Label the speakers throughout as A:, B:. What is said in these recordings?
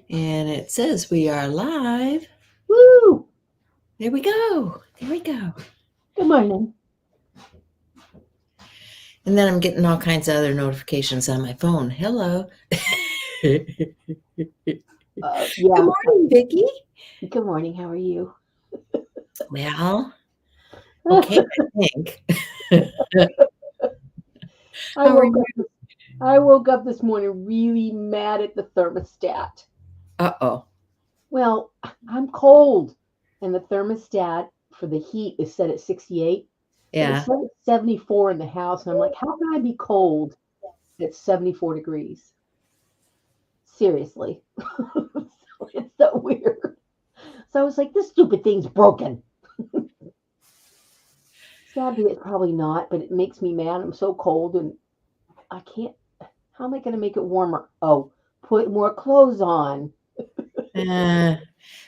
A: And it says we are live.
B: Woo!
A: There we go. There we go.
B: Good morning.
A: And then I'm getting all kinds of other notifications on my phone. Hello. Good
B: Yeah.
A: morning, Vicki.
B: Good morning. How are you?
A: Well, okay, I think.
B: I
A: How are
B: woke
A: you?
B: up. I woke up this morning really mad at the thermostat.
A: Uh-oh.
B: Well, I'm cold, and the thermostat for the heat is set at 68, but it's
A: Yeah.
B: set at 74 in the house. And I'm like, how can I be cold at 74 degrees? Seriously. So it's so weird. So I was like, this stupid thing's broken. Sadly, it's probably not, but it makes me mad. I'm so cold, and I can't. How am I going to make it warmer? Oh, put more clothes on.
A: Uh,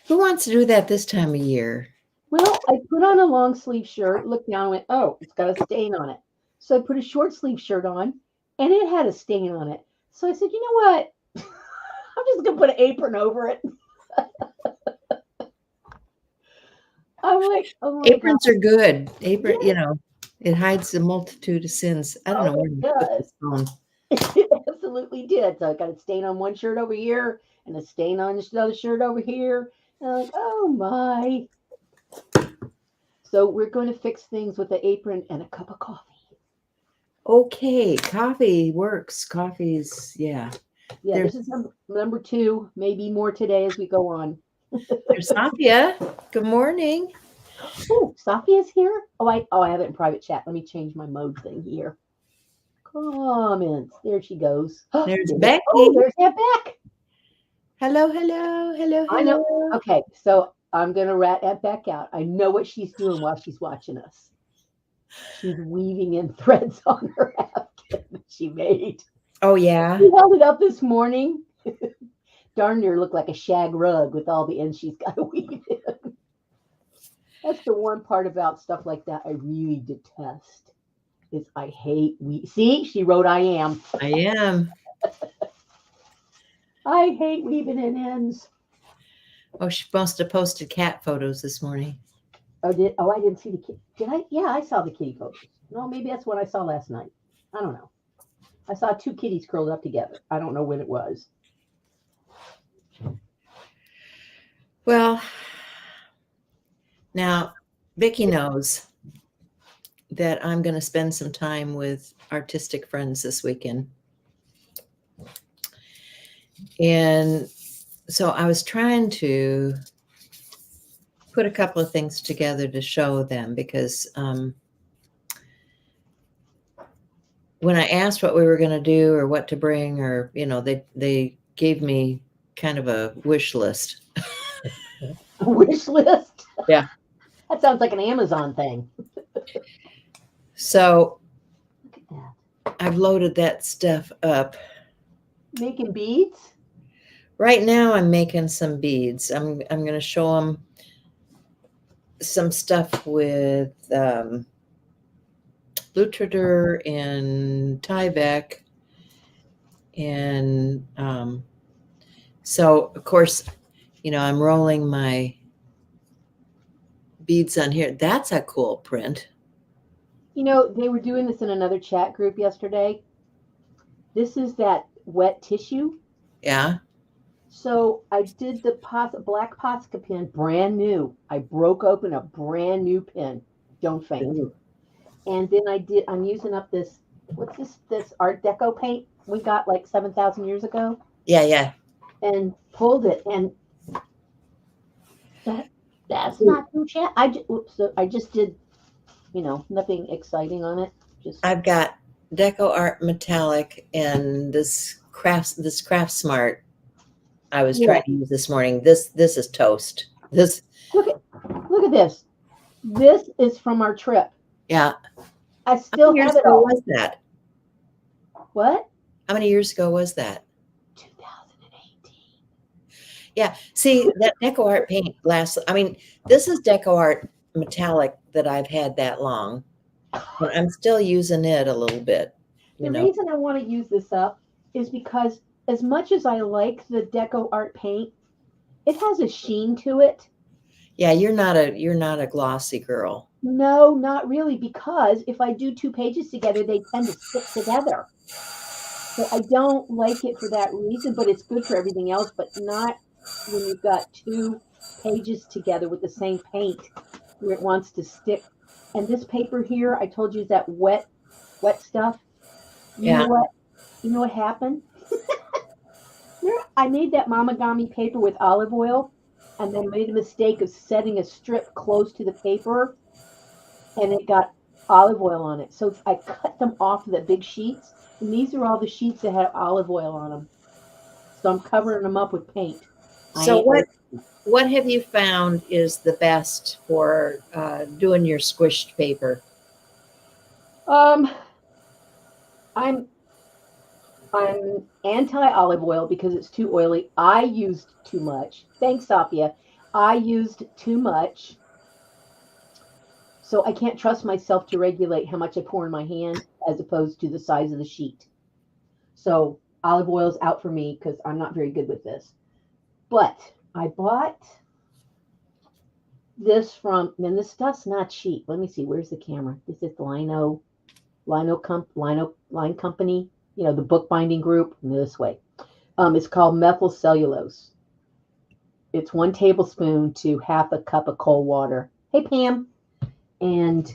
A: who wants to do that this time of year?
B: Well, I put on a long sleeve shirt, looked down, and went, oh, it's got a stain on it. So I put a short sleeve shirt on, and it had a stain on it. So I said, you know what? I'm just going to put an apron over it. I'm like, oh my God.
A: Aprons are good. Apron,
B: Yeah,
A: it hides a multitude of sins. I don't know
B: oh,
A: where
B: it
A: to put
B: does.
A: this phone.
B: It absolutely did. So I got a stain on one shirt over here and a stain on this other shirt over here. And I'm like, oh my. So we're going to fix things with an apron and a cup of coffee.
A: Okay, coffee works. Coffee's, yeah.
B: Yeah,
A: There's
B: this is number two, maybe more today as we go on.
A: there's Sophia. Good morning.
B: Oh, Sophia's here. Oh I have it in private chat. Let me change my mode thing here. Comments. There she goes.
A: There's
B: Oh,
A: Becky.
B: there's Aunt Beck.
A: Hello, hello, hello,
B: I know.
A: hello.
B: Okay, so I'm gonna rat Aunt Beck out. I know what she's doing while she's watching us. She's weaving in threads on her afghan that she made.
A: Oh yeah.
B: She held it up this morning. Darn near looked like a shag rug with all the ends she's got to weave in. That's the one part about stuff like that I really detest. Is I hate we see she wrote I am.
A: I am.
B: I hate weaving in ends.
A: Oh, she must have posted cat photos this morning.
B: Oh I didn't see the kid. Did I? Yeah, I saw the kitty photos. No, maybe that's what I saw last night. I don't know. I saw two kitties curled up together. I don't know when it was.
A: Well, now Vicky knows that I'm going to spend some time with artistic friends this weekend. And so I was trying to put a couple of things together to show them because when I asked what we were going to do or what to bring, or they gave me kind of a wish list.
B: Wish list.
A: Yeah.
B: That sounds like an Amazon thing.
A: So
B: Look at that.
A: I've loaded that stuff up.
B: Making beads.
A: Right now, I'm making some beads. I'm going to show them some stuff with Lutrader and Tyvek. And so, of course, I'm rolling my beads on here. That's a cool print.
B: You know, they were doing this in another chat group yesterday. This is that wet tissue.
A: Yeah.
B: So I did the black Posca pin, brand new. I broke open a brand new pin. Don't faint.
A: Ooh.
B: And then I'm using up this, what's this Art Deco paint we got like 7,000 years ago,
A: Yeah, yeah.
B: and pulled it. And that's not too chat. I just did, nothing exciting on it. Just
A: I've got Deco Art Metallic and this Craft Smart I was
B: yeah.
A: trying to use this morning. This is toast. This
B: Look at this. This is from our trip.
A: Yeah.
B: I
A: How
B: still
A: many years
B: have it
A: ago
B: all.
A: was that?
B: What?
A: How many years ago was that?
B: 2018.
A: Yeah. See, that Deco Art paint lasts. I mean, this is Deco Art Metallic that I've had that long. And I'm still using it a little bit,
B: The reason I want to use this up is because as much as I like the Deco Art paint, it has a sheen to it.
A: Yeah, you're not a glossy girl.
B: No, not really, because if I do two pages together, they tend to stick together. So I don't like it for that reason, but it's good for everything else, but not when you've got two pages together with the same paint where it wants to stick. And this paper here, I told you is that wet stuff. You know
A: Yeah.
B: what? You know what happened? I made that Mamagami paper with olive oil and then made a mistake of setting a strip close to the paper and it got olive oil on it. So I cut them off of the big sheets, and these are all the sheets that have olive oil on them. So I'm covering them up with paint.
A: So what have you found is the best for doing your squished paper?
B: Um, I'm anti olive oil because it's too oily. I used too much. Thanks, Sapia. I used too much. So I can't trust myself to regulate how much I pour in my hand as opposed to the size of the sheet. So olive oil is out for me because I'm not very good with this. But I bought this from, and this stuff's not cheap. Let me see, where's the camera? This is Line Company, you know, the bookbinding group, this way. It's called methyl cellulose. It's 1 tablespoon to half a cup of cold water. Hey, Pam. And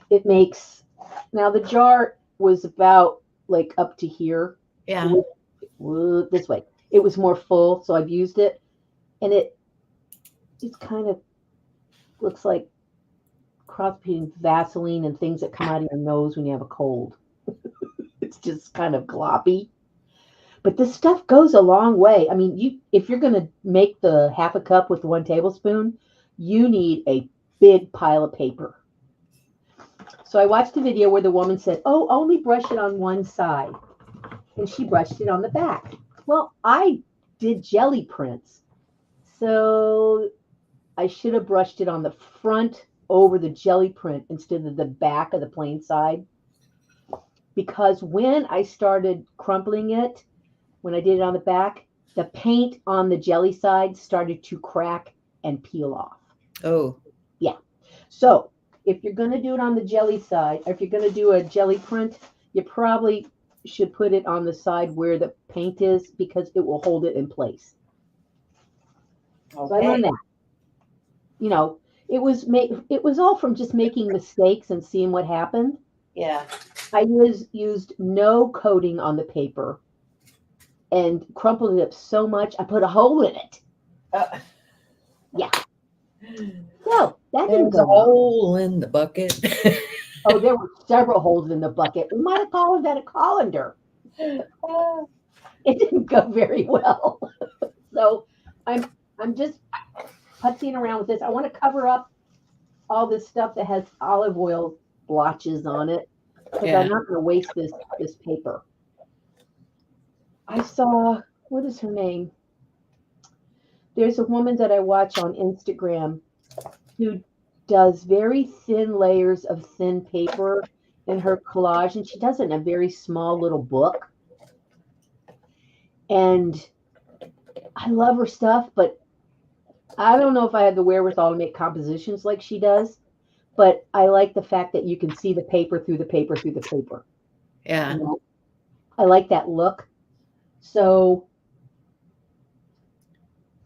B: it makes, now the jar was about like up to here.
A: Yeah.
B: This way. It was more full, so I've used it. And it's kind of looks like cross between Vaseline and things that come out of your nose when you have a cold. It's just kind of gloppy. But this stuff goes a long way. I mean, if you're going to make the half a cup with 1 tablespoon, you need a big pile of paper. So I watched a video where the woman said, oh, only brush it on one side. And she brushed it on the back. Well, I did jelly prints. So I should have brushed it on the front over the jelly print instead of the back of the plain side. Because when I started crumpling it, when I did it on the back, the paint on the jelly side started to crack and peel off.
A: Oh.
B: Yeah. So if you're going to do it on the jelly side, or if you're going to do a jelly print, you probably should put it on the side where the paint is because it will hold it in place. Okay. So I learned that. You know, it was all from just making mistakes and seeing what happened.
A: Yeah.
B: I used no coating on the paper and crumpled it up so much I put a hole in it. Yeah. So that didn't go
A: a hole in the bucket.
B: Oh, there were several holes in the bucket. We might have called that a colander. It didn't go very well. So I'm just putzing around with this. I want to cover up all this stuff that has olive oil blotches on it because I'm not going to waste this paper. I saw, what is her name? There's a woman that I watch on Instagram who does very thin layers of thin paper in her collage, and she does it in a very small little book. And I love her stuff, but I don't know if I have the wherewithal to make compositions like she does. But I like the fact that you can see the paper through the paper through the paper.
A: Yeah.
B: You know? I like that look. So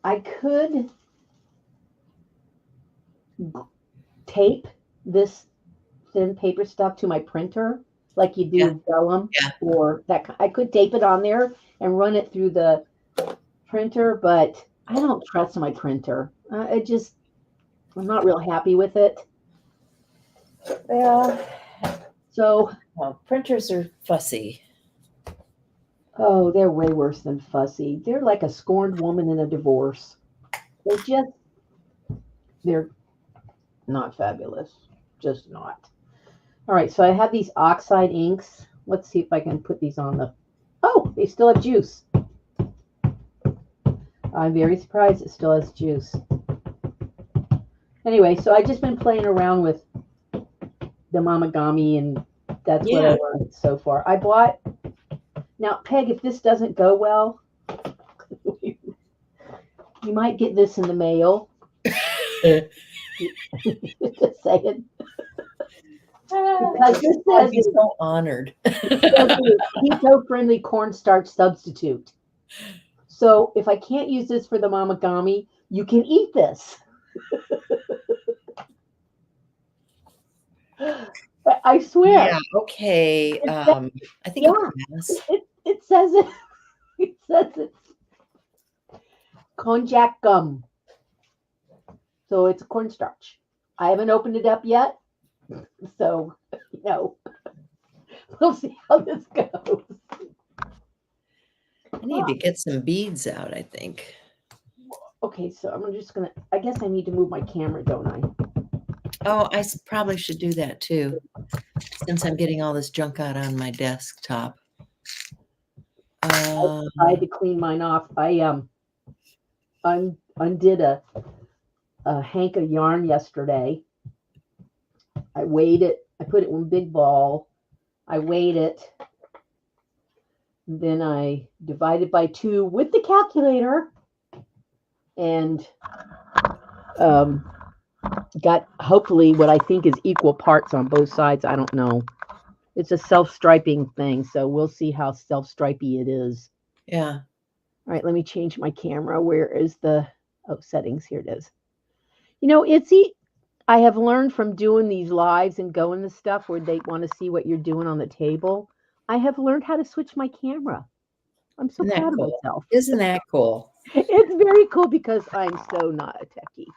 B: I could tape this thin paper stuff to my printer like you do vellum or that. I could tape it on there and run it through the printer, but I don't trust my printer. I'm not real happy with it.
A: Yeah.
B: So
A: printers are fussy.
B: Oh, they're way worse than fussy. They're like a scorned woman in a divorce. They're not fabulous. Just not. All right, so I have these oxide inks. Let's see if I can put these on the... Oh, they still have juice. I'm very surprised it still has juice. Anyway, so I've just been playing around with the Mamagami, and that's what I learned so far. I bought... Now, Peg, if this doesn't go well, You might get this in the mail. Just saying. Because this
A: I'd
B: says
A: be so honored.
B: keto-friendly cornstarch substitute. So if I can't use this for the mamagami, you can eat this. I swear.
A: Yeah, okay. I think
B: Yeah.
A: I'll pass.
B: It says it. It says it's konjac gum. So it's a cornstarch. I haven't opened it up yet. So, we'll see how this goes.
A: I need to get some beads out, I think.
B: Okay, so I'm just going to, I guess I need to move my camera, don't I?
A: Oh, I probably should do that too, since I'm getting all this junk out on my desktop.
B: I had to clean mine off. I undid a hank of yarn yesterday. I weighed it. I put it in a big ball. I weighed it. Then I divided by 2 with the calculator and got hopefully what I think is equal parts on both sides. I don't know. It's a self-striping thing, so we'll see how self-stripy it is.
A: Yeah.
B: All right, let me change my camera. Where is the settings? Here it is. Itsy, I have learned from doing these lives and going to stuff where they want to see what you're doing on the table. I have learned how to switch my camera. I'm so proud of myself.
A: Isn't that cool?
B: It's very cool because I'm so not a techie.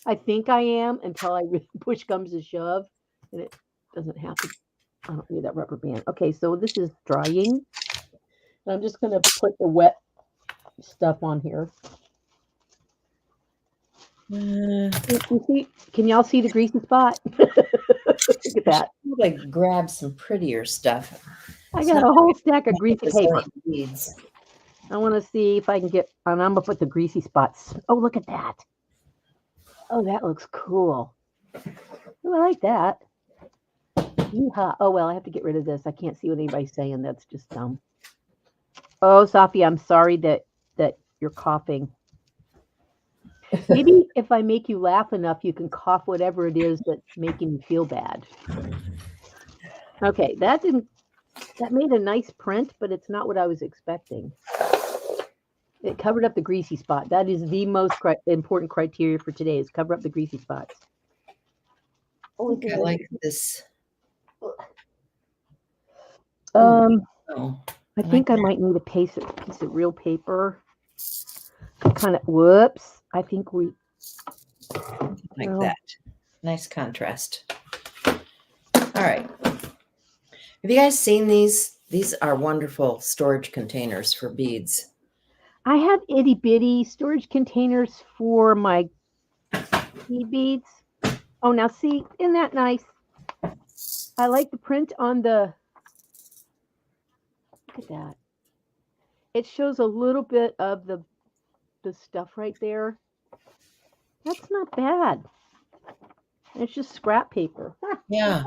B: I think I am until push comes to shove, and it doesn't happen. I don't need that rubber band. Okay, so this is drying. I'm just going to put the wet stuff on here. You see, can y'all see the greasy spot? Look at that.
A: I'm going to grab some prettier stuff.
B: I got a whole stack of greasy paper.
A: Beads.
B: I want to see if I can get, and I'm going to put the greasy spots. Oh, look at that. Oh, that looks cool. Oh, I like that. Yeehaw. Oh, well, I have to get rid of this. I can't see what anybody's saying. That's just dumb. Oh, Safi, I'm sorry that you're coughing. Maybe if I make you laugh enough, you can cough whatever it is that's making you feel bad. Okay, that made a nice print, but it's not what I was expecting. It covered up the greasy spot. That is the most important criteria for today, is cover up the greasy spots.
A: Oh, I like this.
B: I think I might need a piece of real paper. Kind of, whoops. I think we
A: like that. Nice contrast. All right. Have you guys seen these? These are wonderful storage containers for beads.
B: I have itty bitty storage containers for my bead beads. Oh, now see, isn't that nice? I like the print on the, look at that. It shows a little bit of the stuff right there. That's not bad. It's just scrap paper.
A: Yeah.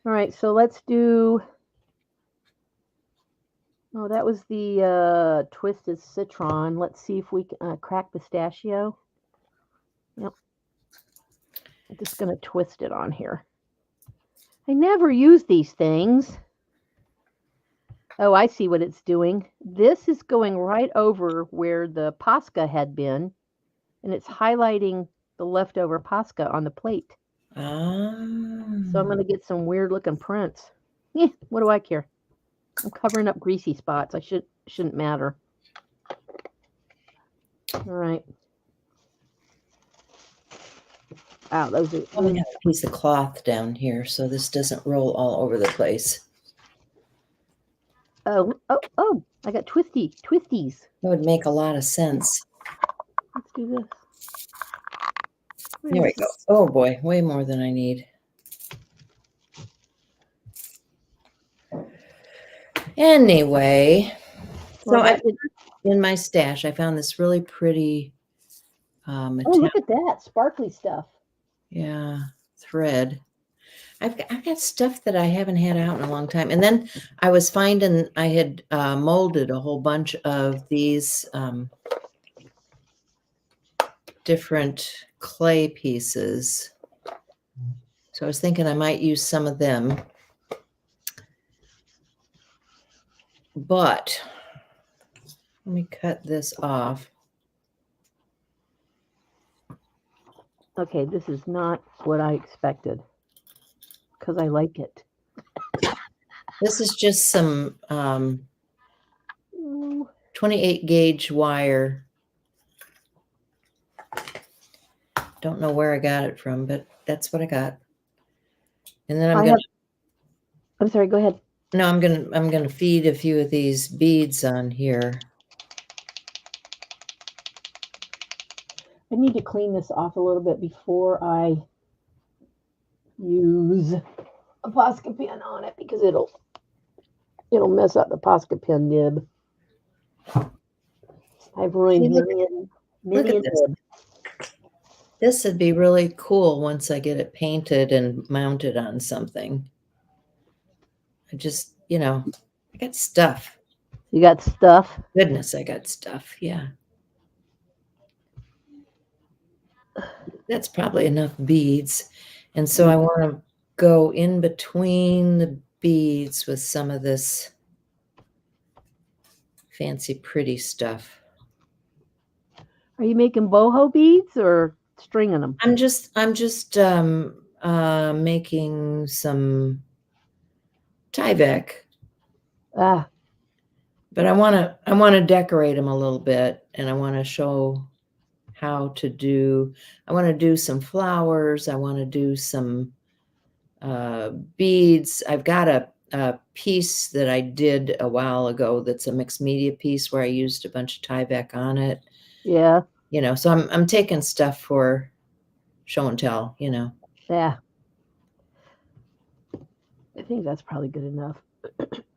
A: All
B: right, so let's do, oh, that was the twisted citron. Let's see if we can crack pistachio. Yep. I'm just going to twist it on here. I never use these things. Oh, I see what it's doing. This is going right over where the Posca had been, and it's highlighting the leftover Posca on the plate. So I'm going to get some weird looking prints. What do I care? I'm covering up greasy spots. I shouldn't matter. All right. Wow, those are.
A: I have a piece of cloth down here, so this doesn't roll all over the place.
B: Oh! I got twisties.
A: That would make a lot of sense.
B: Let's do this.
A: There we go. Oh boy, way more than I need. Anyway, so in my stash, I found this really pretty
B: oh, look at that sparkly stuff.
A: Yeah, thread. I've got stuff that I haven't had out in a long time. And then I was finding I had molded a whole bunch of these different clay pieces. So I was thinking I might use some of them. But let me cut this off.
B: Okay, this is not what I expected because I like it.
A: This is just some
B: Ooh.
A: 28 gauge wire. Don't know where I got it from, but that's what I got. And then
B: I'm sorry, go ahead.
A: no, I'm gonna feed a few of these beads on here.
B: I need to clean this off a little bit before I use a Posca pen on it because it'll mess up the Posca pen nib. I've ruined many a
A: this.
B: nib.
A: This would be really cool once I get it painted and mounted on something. I just, I got stuff.
B: You got stuff?
A: Goodness, I got stuff. Yeah. That's probably enough beads. And so I want to go in between the beads with some of this fancy, pretty stuff.
B: Are you making boho beads or stringing them?
A: I'm just making some Tyvek. But I want to decorate them a little bit, and I want to show how to do. I want to do some flowers. I want to do some beads. I've got a piece that I did a while ago that's a mixed media piece where I used a bunch of Tyvek on it.
B: Yeah.
A: So I'm taking stuff for show and tell.
B: Yeah. I think that's probably good enough.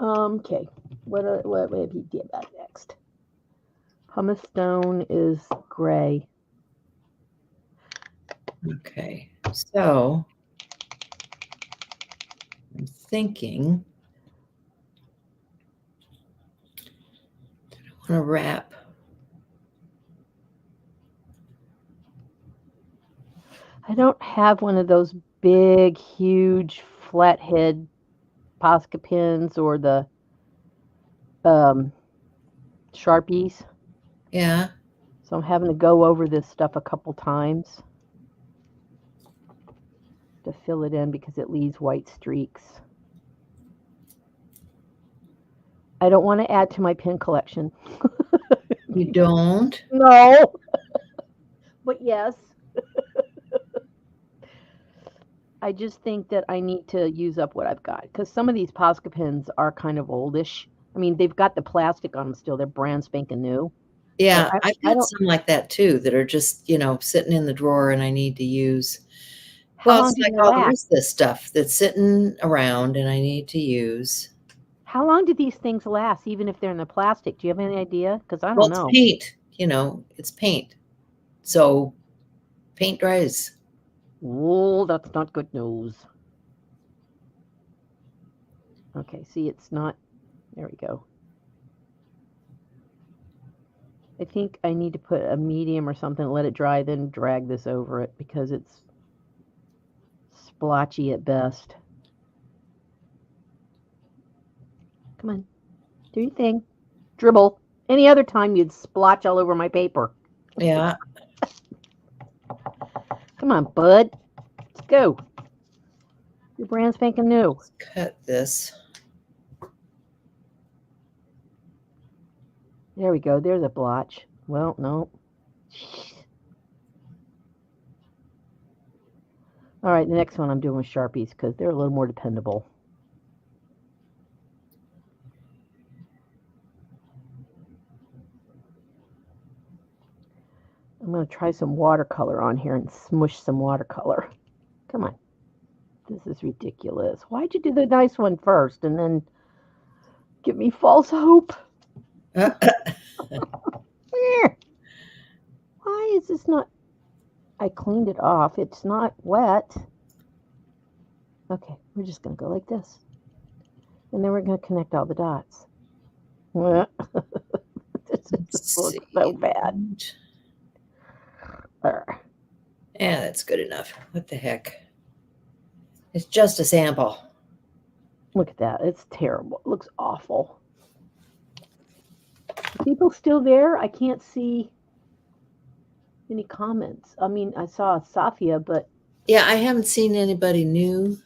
B: Okay. What have you get about next? Pumice stone is gray.
A: Okay. So I'm thinking I want to wrap.
B: I don't have one of those big, huge, flathead Posca pens or the Sharpies.
A: Yeah.
B: So I'm having to go over this stuff a couple times to fill it in because it leaves white streaks. I don't want to add to my pen collection.
A: You don't?
B: No. But yes. I just think that I need to use up what I've got because some of these Posca pens are kind of oldish. I mean, they've got the plastic on them still. They're brand spanking new.
A: Yeah, I've got some like that too that are just, sitting in the drawer and I need to use. Well, it's like all the rest of this stuff that's sitting around and I need to use.
B: How long do these things last, even if they're in the plastic? Do you have any idea? Because I don't know.
A: It's paint, it's paint. So paint dries.
B: Oh, that's not good news. Okay, see, it's not. There we go. I think I need to put a medium or something, let it dry, then drag this over it because it's splotchy at best. Come on. Do your thing. Dribble. Any other time you'd splotch all over my paper.
A: Yeah.
B: Come on, bud. Let's go. Your brand spanking new.
A: Let's cut this.
B: There we go. There's a blotch. Well, no. All right, the next one I'm doing with Sharpies because they're a little more dependable. I'm going to try some watercolor on here and smush some watercolor. Come on. This is ridiculous. Why'd you do the nice one first and then give me false hope? Why is this not... I cleaned it off. It's not wet. Okay, we're just going to go like this. And then we're going to connect all the dots. This looks so bad. There.
A: Yeah, that's good enough. What the heck? It's just a sample.
B: Look at that. It's terrible. It looks awful. Are people still there? I can't see any comments. I mean, I saw Safia, but
A: Yeah, I haven't seen anybody new.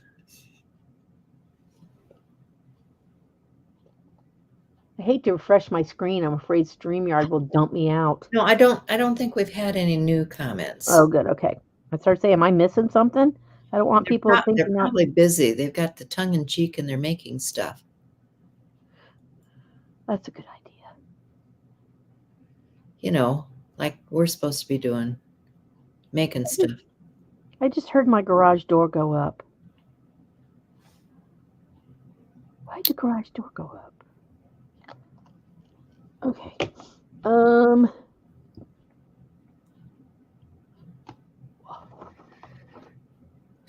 B: I hate to refresh my screen. I'm afraid StreamYard will dump me out.
A: No, I don't think we've had any new comments.
B: Oh, good. Okay. I started saying, am I missing something? I don't want people
A: They're
B: thinking that.
A: probably busy. They've got the tongue in cheek and they're making stuff.
B: That's a good idea.
A: You know, like we're supposed to be doing, making stuff.
B: I just heard my garage door go up. Why'd the garage door go up? Okay.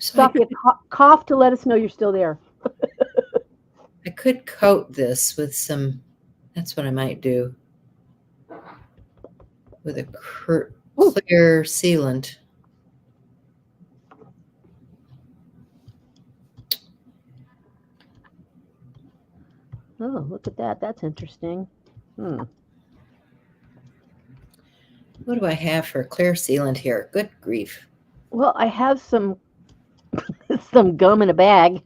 A: So
B: Safia, cough to let us know you're still there.
A: I could coat this with some, that's what I might do, with a clear sealant.
B: Oh, look at that. That's interesting.
A: What do I have for clear sealant here? Good grief.
B: Well, I have some gum in a bag.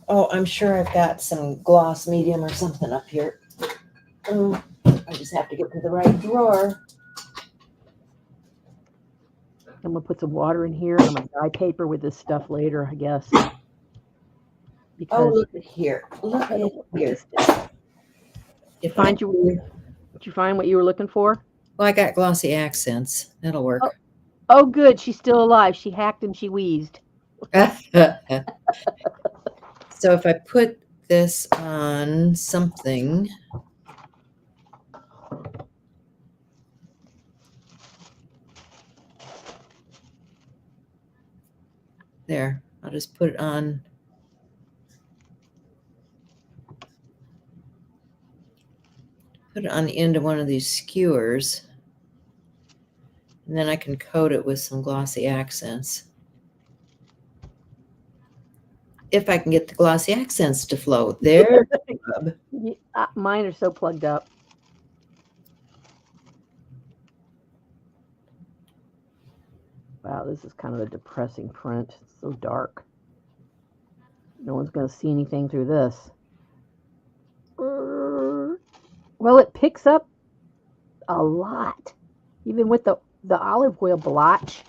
A: Oh, I'm sure I've got some gloss medium or something up here. I just have to get to the right drawer.
B: I'm going to put some water in here. I'm going to dye paper with this stuff later, I guess. Because
A: Oh, look at here. Look at here.
B: Did you find what you were looking for?
A: Well, I got glossy accents. That'll work.
B: Oh, good. She's still alive. She hacked and she wheezed.
A: So if I put this on something, there, I'll just put it on. Put it on the end of one of these skewers. And then I can coat it with some glossy accents. If I can get the glossy accents to flow. There.
B: Mine are so plugged up. Wow, this is kind of a depressing print. It's so dark. No one's going to see anything through this. Well, it picks up a lot, even with the olive oil blotch.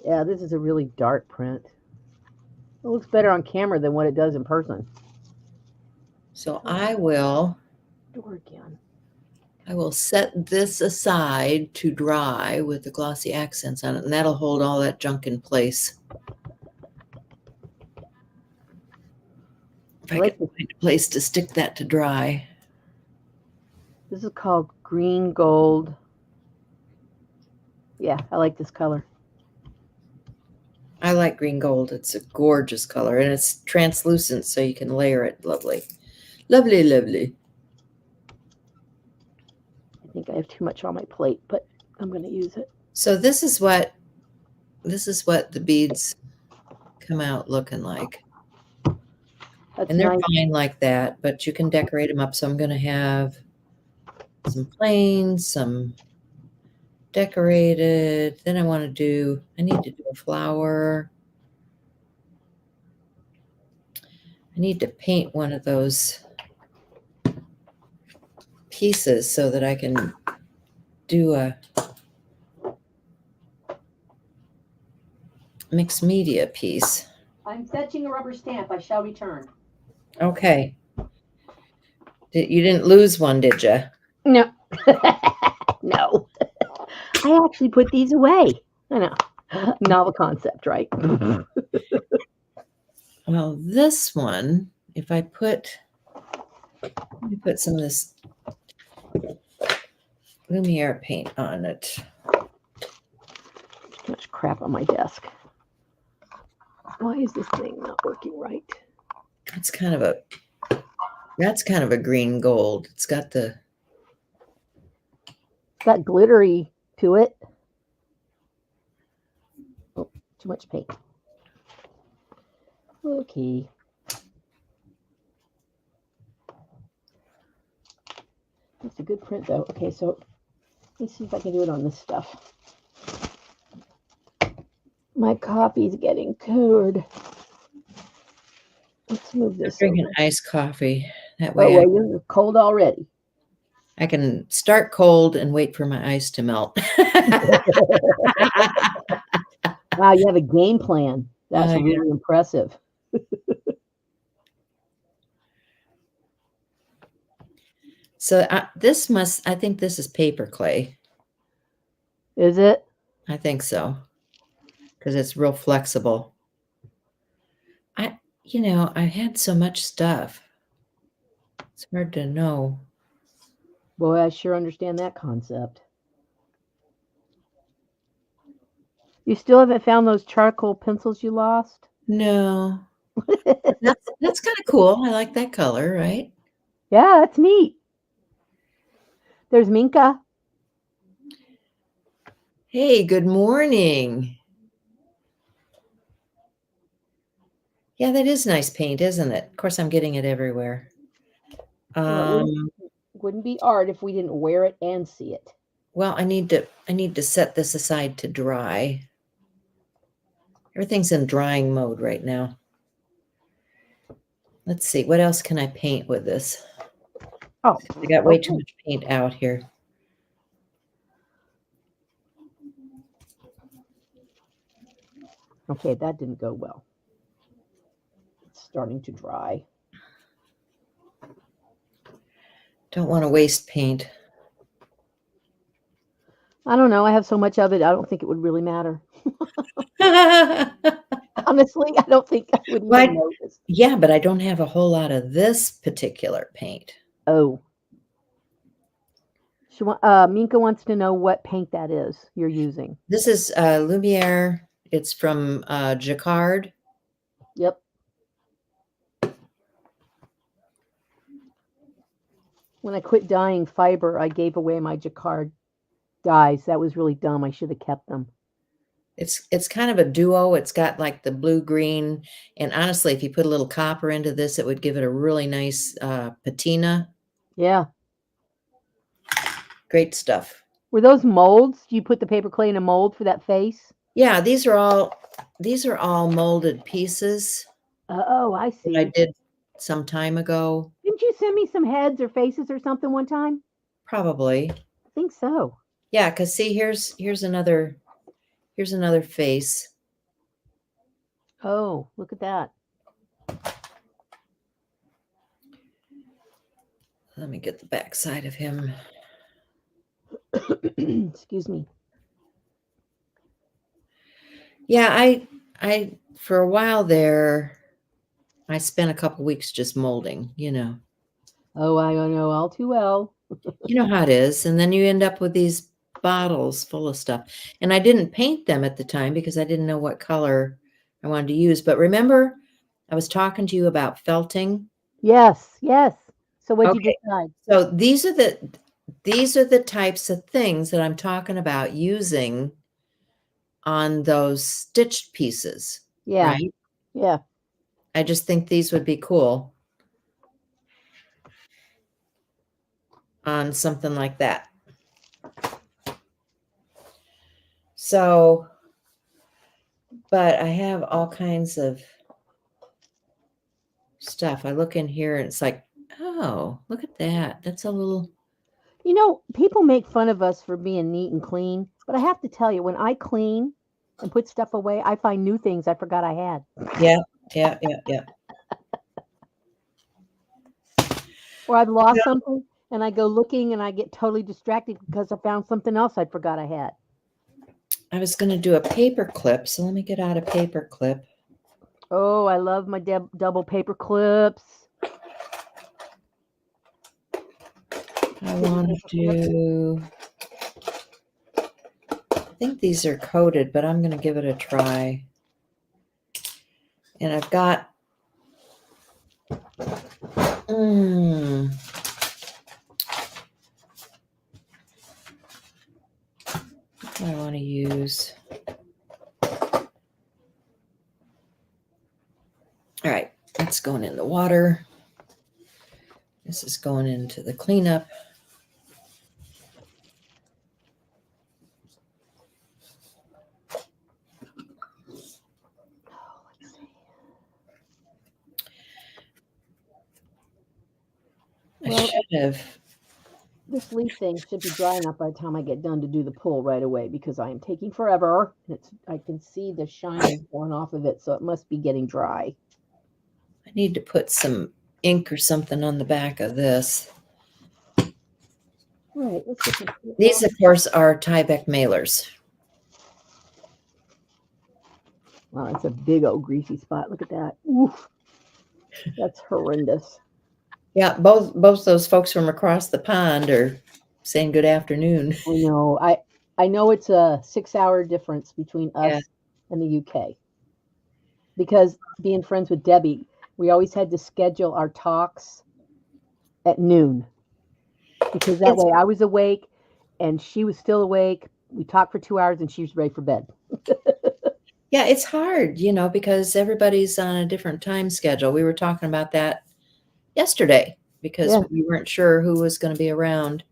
B: Yeah, this is a really dark print. It looks better on camera than what it does in person.
A: So I will set this aside to dry with the glossy accents on it, and that'll hold all that junk in place. If I can find a place to stick that to dry.
B: This is called green gold. Yeah, I like this color.
A: I like green gold. It's a gorgeous color, and it's translucent, so you can layer it. Lovely. Lovely, lovely.
B: I think I have too much on my plate, but I'm going to use it.
A: So this is what the beads come out looking like.
B: That's
A: and they're
B: nice.
A: fine like that, but you can decorate them up. So I'm going to have some plain, some decorated. Then I need to do a flower. I need to paint one of those pieces so that I can do a mixed media piece.
B: I'm fetching a rubber stamp. I shall return.
A: Okay. You didn't lose one, did you?
B: No. No. I actually put these away. I know. Novel concept, right?
A: Well, this one, if I let me put some of this Lumiere paint on it.
B: Too much crap on my desk. Why is this thing not working right?
A: That's kind of a green gold. It's got the
B: Got glittery to it. Oh, too much paint. Okay. It's a good print though. Okay, so let's see if I can do it on this stuff. My coffee's getting cold. Let's move
A: I'm
B: this
A: drinking
B: over.
A: iced coffee. That
B: Oh,
A: way
B: well, you're cold already.
A: I can start cold and wait for my ice to melt.
B: Wow, you have a game plan. That's
A: Yeah.
B: really impressive.
A: So I think this is paper clay.
B: Is it?
A: I think so. Because it's real flexible. I had so much stuff. It's hard to know.
B: Boy, I sure understand that concept. You still haven't found those charcoal pencils you lost?
A: No. That's kind of cool. I like that color, right?
B: Yeah, that's neat. There's Minka.
A: Hey, good morning. Yeah, that is nice paint, isn't it? Of course, I'm getting it everywhere.
B: Well, it wouldn't be art if we didn't wear it and see it.
A: Well, I need to set this aside to dry. Everything's in drying mode right now. Let's see, what else can I paint with this?
B: Oh,
A: I got way
B: okay.
A: too much paint out here.
B: Okay, that didn't go well. It's starting to dry.
A: Don't want to waste paint.
B: I don't know. I have so much of it. I don't think it would really matter.
A: Well,
B: Honestly, I don't think I would even notice.
A: yeah, but I don't have a whole lot of this particular paint.
B: Oh. Minka wants to know what paint that is you're using.
A: This is Lumiere. It's from Jacquard.
B: Yep. When I quit dyeing fiber, I gave away my Jacquard dyes. That was really dumb. I should have kept them.
A: It's kind of a duo. It's got like the blue green, and honestly, if you put a little copper into this, it would give it a really nice patina.
B: Yeah.
A: Great stuff.
B: Were those molds? Do you put the paper clay in a mold for that face?
A: Yeah, these are all molded pieces
B: Oh, I see.
A: that I did some time ago.
B: Didn't you send me some heads or faces or something one time?
A: Probably.
B: I think so.
A: Yeah, because see, here's another face.
B: Oh, look at that.
A: Let me get the back side of him.
B: Excuse me.
A: Yeah, I for a while there, I spent a couple weeks just molding,
B: Oh, I know all too well.
A: You know how it is. And then you end up with these bottles full of stuff. And I didn't paint them at the time because I didn't know what color I wanted to use. But remember, I was talking to you about felting.
B: Yes, yes. So what'd you
A: Okay.
B: decide?
A: So these are the types of things that I'm talking about using on those stitched pieces.
B: Yeah.
A: Right?
B: Yeah.
A: I just think these would be cool on something like that. So, but I have all kinds of stuff. I look in here and it's like, oh, look at that. That's a little.
B: People make fun of us for being neat and clean, but I have to tell you, when I clean and put stuff away, I find new things I forgot I had.
A: Yeah.
B: Or I've lost something and I go looking and I get totally distracted because I found something else I forgot I had.
A: I was going to do a paper clip, so let me get out a paper clip.
B: Oh, I love my double paper clips.
A: I want to do. I think these are coated, but I'm going to give it a try. And I've got. I want to use. All right, that's going in the water. This is going into the cleanup. I
B: Well,
A: should have.
B: this leaf thing should be dry enough by the time I get done to do the pull right away because I am taking forever. I can see the shine going off of it, so it must be getting dry.
A: I need to put some ink or something on the back of this.
B: All right, let's get some.
A: These, of course, are Tyvek mailers.
B: Wow, it's a big old greasy spot. Look at that. Oof. That's horrendous.
A: Yeah, both those folks from across the pond are saying good afternoon.
B: I know. I know it's a 6-hour difference between us
A: Yeah.
B: and the UK. Because being friends with Debbie, we always had to schedule our talks at noon. Because that way I was awake and she was still awake. We talked for 2 hours and she was ready for bed.
A: Yeah, it's hard, because everybody's on a different time schedule. We were talking about that yesterday because
B: Yeah.
A: we weren't sure who was going to be around.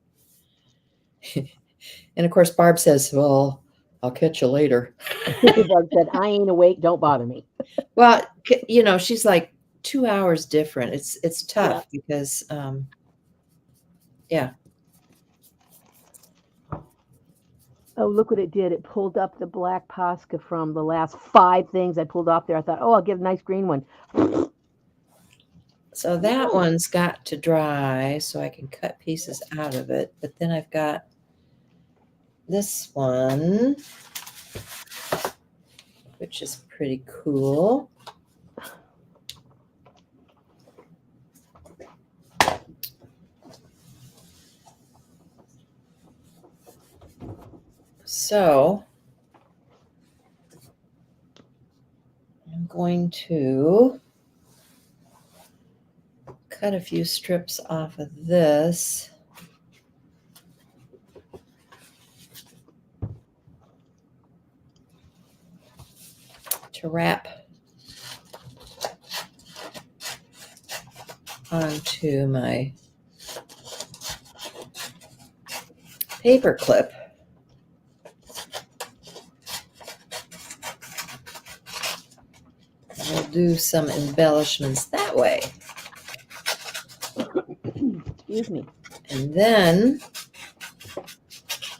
A: And of course, Barb says, well, I'll catch you later.
B: Barb said, I ain't awake. Don't bother me.
A: Well, she's like 2 hours different. It's tough because, yeah.
B: Oh, look what it did. It pulled up the black Posca from the last 5 things I pulled off there. I thought, oh, I'll get a nice green one.
A: So that one's got to dry so I can cut pieces out of it. But then I've got this one, which is pretty cool. So I'm going to cut a few strips off of this. To wrap onto my paper clip. We'll do some embellishments that way.
B: Excuse me.
A: And then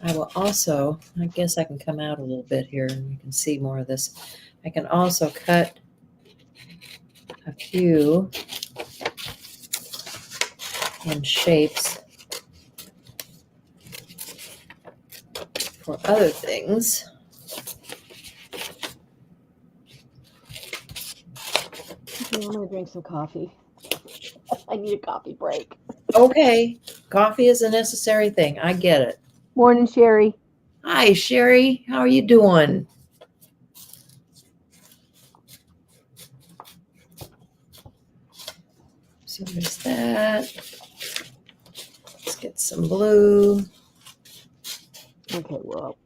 A: I will also, I guess I can come out a little bit here and you can see more of this. I can also cut a few in shapes for other things.
B: Okay, I'm going to drink some coffee. I need a coffee break.
A: Okay, coffee is a necessary thing. I get it.
B: Morning, Sherry.
A: Hi, Sherry. How are you doing? So there's that. Let's get some blue.
B: Okay, well.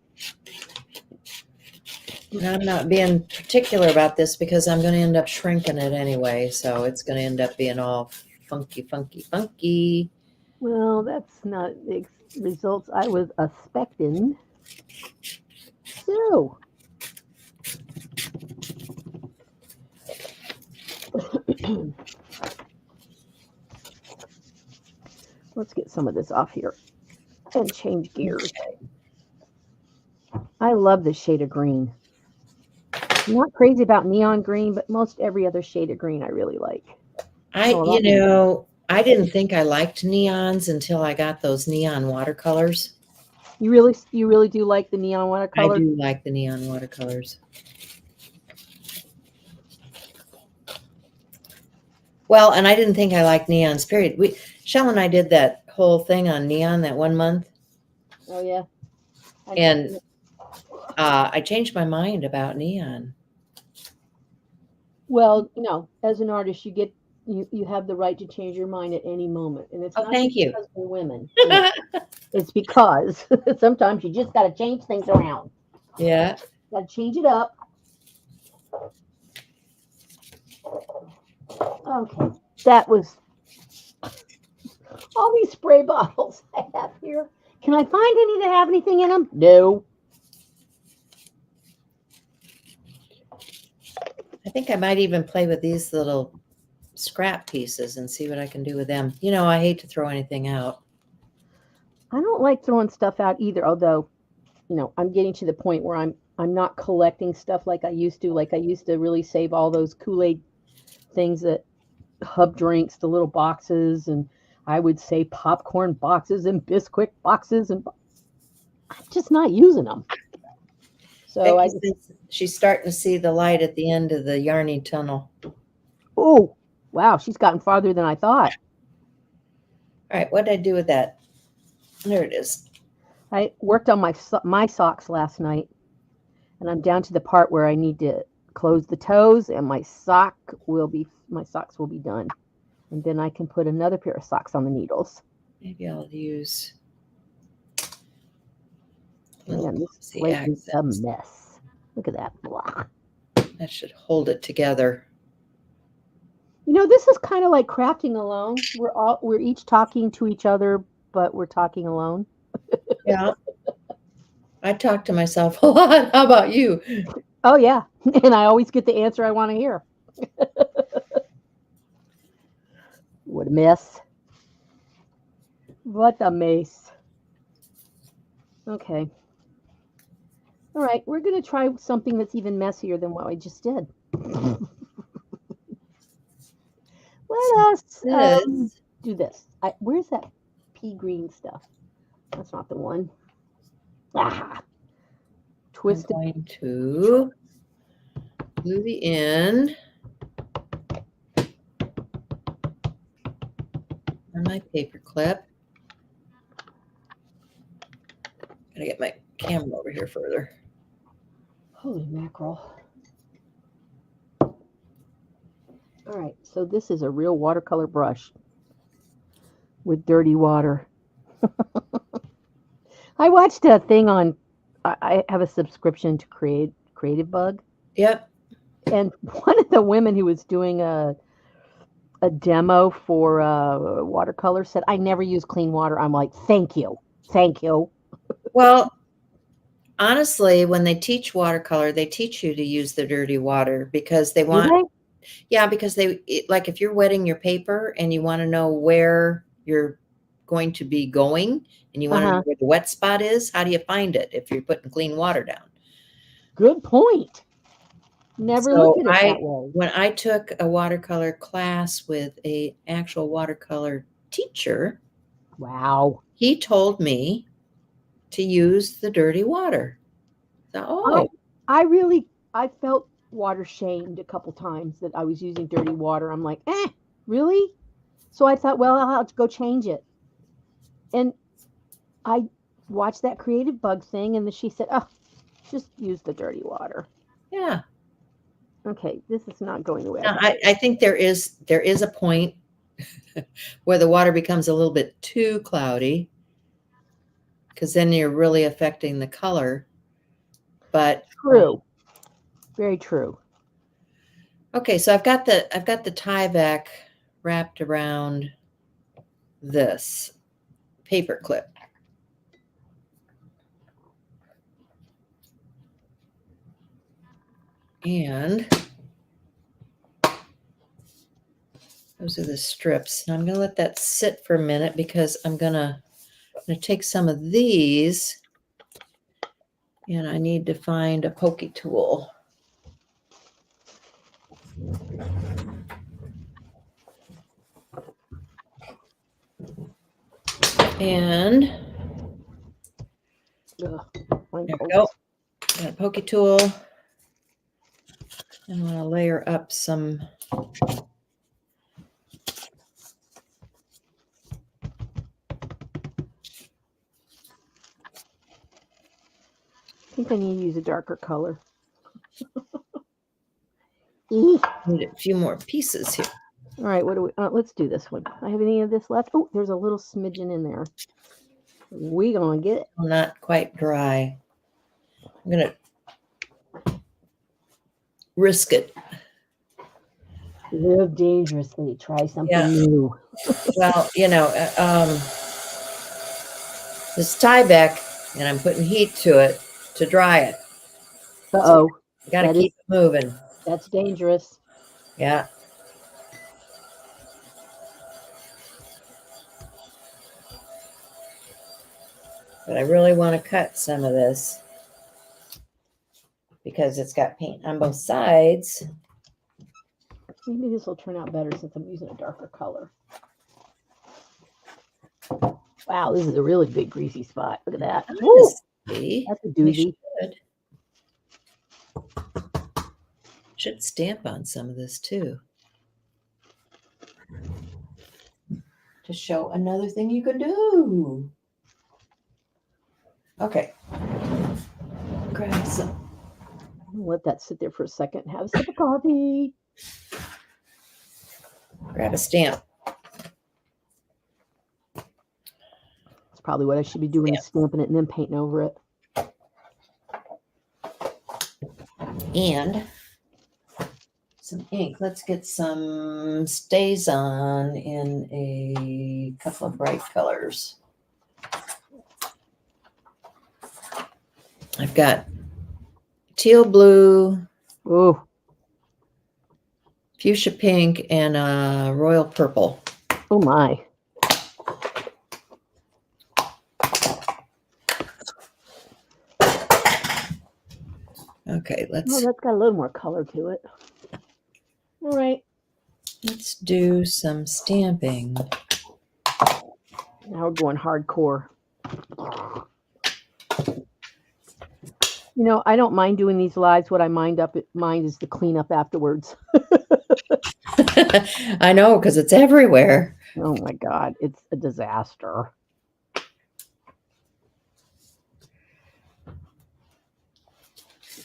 A: And I'm not being particular about this because I'm going to end up shrinking it anyway. So it's going to end up being all funky, funky, funky.
B: Well, that's not the results I was expecting. So. Let's get some of this off here and change gears. I love this shade of green. I'm not crazy about neon green, but most every other shade of green I really like.
A: I didn't think I liked neons until I got those neon watercolors.
B: You really do like the neon watercolors?
A: I do like the neon watercolors. Well, and I didn't think I liked neons, period. Shell and I did that whole thing on neon that 1 month.
B: Oh, yeah.
A: And I changed my mind about neon.
B: Well, as an artist, you have the right to change your mind at any moment. And it's not
A: thank you.
B: Because we're women. It's because sometimes you just got to change things around.
A: Yeah.
B: Got to change it up. Okay, that was all these spray bottles I have here. Can I find any that have anything in them? No.
A: I think I might even play with these little scrap pieces and see what I can do with them. You know, I hate to throw anything out.
B: I don't like throwing stuff out either, although, I'm getting to the point where I'm not collecting stuff like I used to. Like I used to really save all those Kool-Aid things that Hub drinks, the little boxes, and I would say popcorn boxes and Bisquick boxes, and I'm just not using them. So
A: Becky says she's starting to see the light at the end of the Yarny tunnel.
B: oh, wow, she's gotten farther than I thought.
A: All right, what did I do with that? There it is.
B: I worked on my socks last night, and I'm down to the part where I need to close the toes, and my socks will be done, and then I can put another pair of socks on the needles.
A: Maybe I'll use.
B: Man, this slate is a mess. Look at that. Blah.
A: That should hold it together.
B: This is kind of like crafting alone. We're each talking to each other, but we're talking alone.
A: Yeah. I talk to myself a lot. How about you?
B: Oh, yeah. And I always get the answer I want to hear. What a mess. What a mess. Okay. All right. We're going to try something that's even messier than what I just did. Let us do this. Where's that pea green stuff? That's not the one. Ah. Twisted.
A: I'm going to glue the end on my paper clip. Gotta get my camera over here further.
B: Holy mackerel. All right, so this is a real watercolor brush with dirty water. I watched a thing on, I have a subscription to Creative Bug.
A: Yep.
B: And one of the women who was doing a demo for watercolor said, I never use clean water. I'm like, thank you. Thank you.
A: Well, honestly, when they teach watercolor, they teach you to use the dirty water because they want, yeah, because like if you're wetting your paper and you want to know where you're going to be going and you want to know where the wet spot is, how do you find it if you're putting clean water down?
B: Good point. Never looked at it that way.
A: When I took a watercolor class with an actual watercolor teacher,
B: wow,
A: he told me to use the dirty water. So,
B: I felt water shamed a couple times that I was using dirty water. I'm like, really? So I thought, well, I'll have to go change it. And I watched that Creative Bug thing, and then she said, oh, just use the dirty water.
A: Yeah.
B: Okay, this is not going away.
A: Now, I think there is a point where the water becomes a little bit too cloudy because then you're really affecting the color. But
B: true. Very true.
A: Okay, so I've got the Tyvek wrapped around this paper clip. And those are the strips. Now I'm going to let that sit for a minute because I'm going to take some of these and I need to find a pokey tool. And there we go. Got a pokey tool. I'm going to layer up some
B: I think I need to use a darker color.
A: Need a few more pieces here.
B: All right, what do we? Let's do this one. I have any of this left? Oh, there's a little smidgen in there. We gonna get it.
A: Not quite dry. I'm gonna risk it.
B: Live dangerously. Try something
A: Yeah.
B: new.
A: Well, this Tyvek, and I'm putting heat to it to dry it.
B: Uh-oh.
A: You got to
B: That
A: keep it moving.
B: That's dangerous.
A: Yeah. But I really want to cut some of this because it's got paint on both sides.
B: Maybe this will turn out better since I'm using a darker color. Wow, this is a really big greasy spot. Look at that. Woo,
A: See?
B: that's a doozy.
A: Should stamp on some of this too. To show another thing you could do. Okay. Grab some.
B: Let that sit there for a second. Have a sip of coffee.
A: Grab a stamp.
B: That's probably what I should be doing, is stamping it and then painting over it.
A: And some ink. Let's get some StazOn in a couple of bright colors. I've got teal blue,
B: Oh,
A: fuchsia pink, and royal purple.
B: oh my.
A: Okay,
B: Oh,
A: let's
B: that's got a little more color to it. All right.
A: let's do some stamping.
B: Now we're going hardcore. You know, I don't mind doing these lives. What I mind is the cleanup afterwards.
A: I know, because it's everywhere.
B: Oh my God, it's a disaster.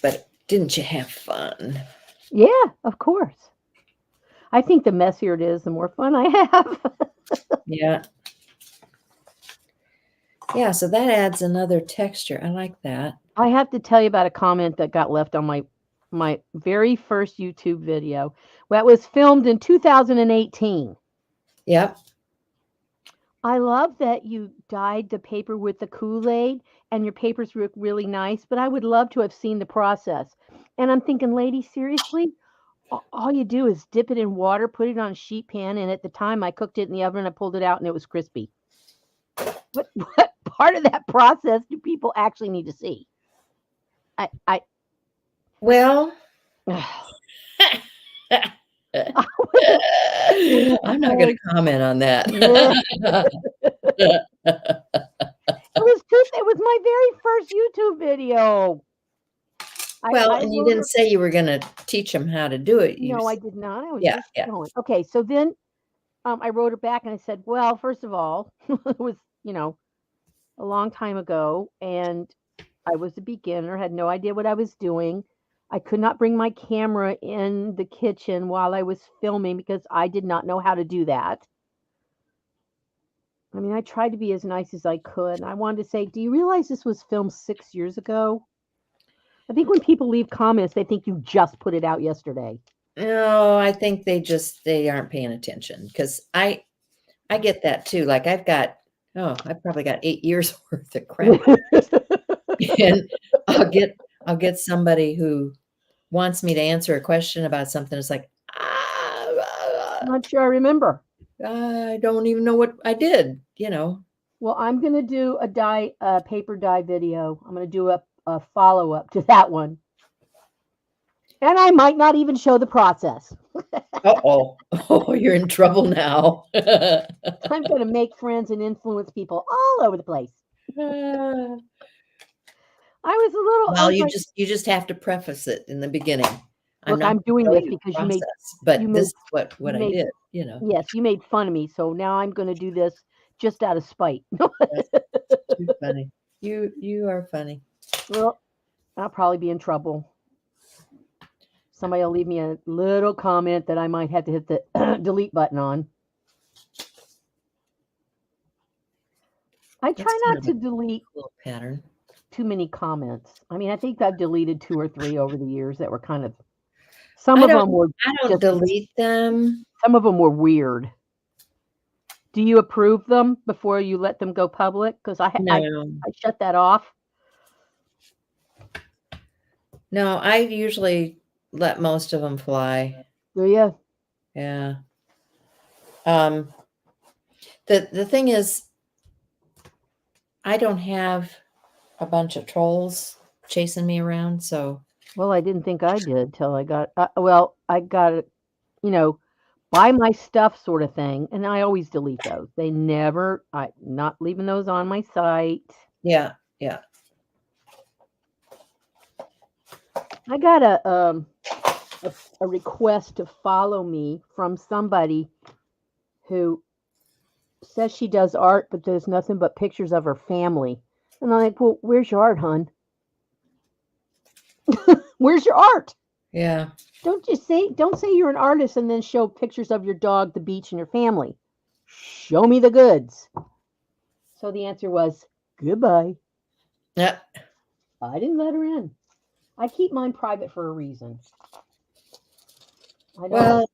A: But didn't you have fun?
B: Yeah, of course. I think the messier it is, the more fun I have.
A: Yeah. Yeah, so that adds another texture. I like that.
B: I have to tell you about a comment that got left on my very first YouTube video. That was filmed in 2018.
A: Yep.
B: I love that you dyed the paper with the Kool-Aid and your papers look really nice, but I would love to have seen the process. And I'm thinking, lady, seriously? All you do is dip it in water, put it on a sheet pan, and at the time I cooked it in the oven, I pulled it out and it was crispy. What part of that process do people actually need to see?
A: Well, I'm not going to comment on that.
B: It was my very first YouTube video.
A: And you didn't say you were going to teach them how to do it.
B: No, I did not. I was
A: Yeah,
B: just going. Okay, so then I wrote it back and I said, well, first of all, it was, a long time ago, and I was a beginner, had no idea what I was doing. I could not bring my camera in the kitchen while I was filming because I did not know how to do that. I mean, I tried to be as nice as I could. And I wanted to say, do you realize this was filmed 6 years ago? I think when people leave comments, they think you just put it out yesterday.
A: No, I think they aren't paying attention, because I get that too. Like I've probably got 8 years worth of crap. And I'll get somebody who wants me to answer a question about something. It's like,
B: I'm not sure I remember.
A: I don't even know what I did,
B: Well, I'm going to do a paper dye video. I'm going to do a follow-up to that one. And I might not even show the process.
A: Oh, you're in trouble now.
B: I'm going to make friends and influence people all over the place. I was a little.
A: Well, you just have to preface it in the beginning.
B: I'm doing this because you made.
A: But this is what I did.
B: Yes, you made fun of me, so now I'm going to do this just out of spite.
A: Too funny. You are funny.
B: Well, I'll probably be in trouble. Somebody will leave me a little comment that I might have to hit the delete button on. I
A: That's
B: try
A: kind
B: not
A: of
B: to
A: a
B: delete
A: cool pattern.
B: too many comments. I mean, I think I've deleted 2 or 3 over the years that were kind of, some
A: I
B: of
A: don't
B: them were
A: I don't
B: just,
A: delete them.
B: some of them were weird. Do you approve them before you let them go public? Because I
A: No.
B: shut that off.
A: No, I usually let most of them fly.
B: Do you?
A: Yeah. Um, the thing is, I don't have a bunch of trolls chasing me around, so
B: Well, I didn't think I did till I got, I got it, you know, buy my stuff sort of thing. And I always delete those. They never, not leaving those on my site.
A: yeah, yeah.
B: I got a request to follow me from somebody who says she does art, but there's nothing but pictures of her family. And I'm like, well, where's your art, hon? Where's your art?
A: Yeah.
B: Don't say you're an artist and then show pictures of your dog, the beach, and your family. Show me the goods. So the answer was goodbye.
A: Yeah.
B: I didn't let her in. I keep mine private for a reason.
A: Well,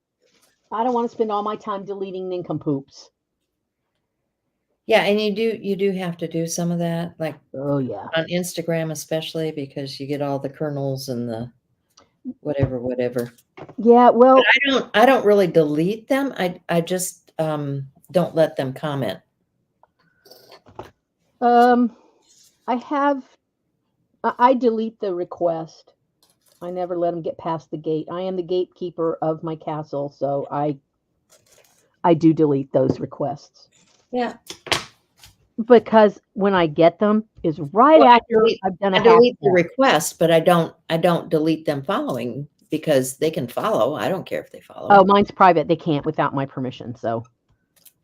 B: I don't want to spend all my time deleting nincompoops.
A: yeah, and you do have to do some of that, like
B: Oh yeah.
A: on Instagram especially, because you get all the kernels and the whatever.
B: Yeah, well,
A: I don't really delete them. I just don't let them comment.
B: I delete the request. I never let them get past the gate. I am the gatekeeper of my castle, so I do delete those requests.
A: Yeah.
B: Because when I get them is right after I've done a
A: I delete the
B: hack.
A: request, but I don't delete them following because they can follow. I don't care if they follow.
B: Oh, mine's private. They can't without my permission. So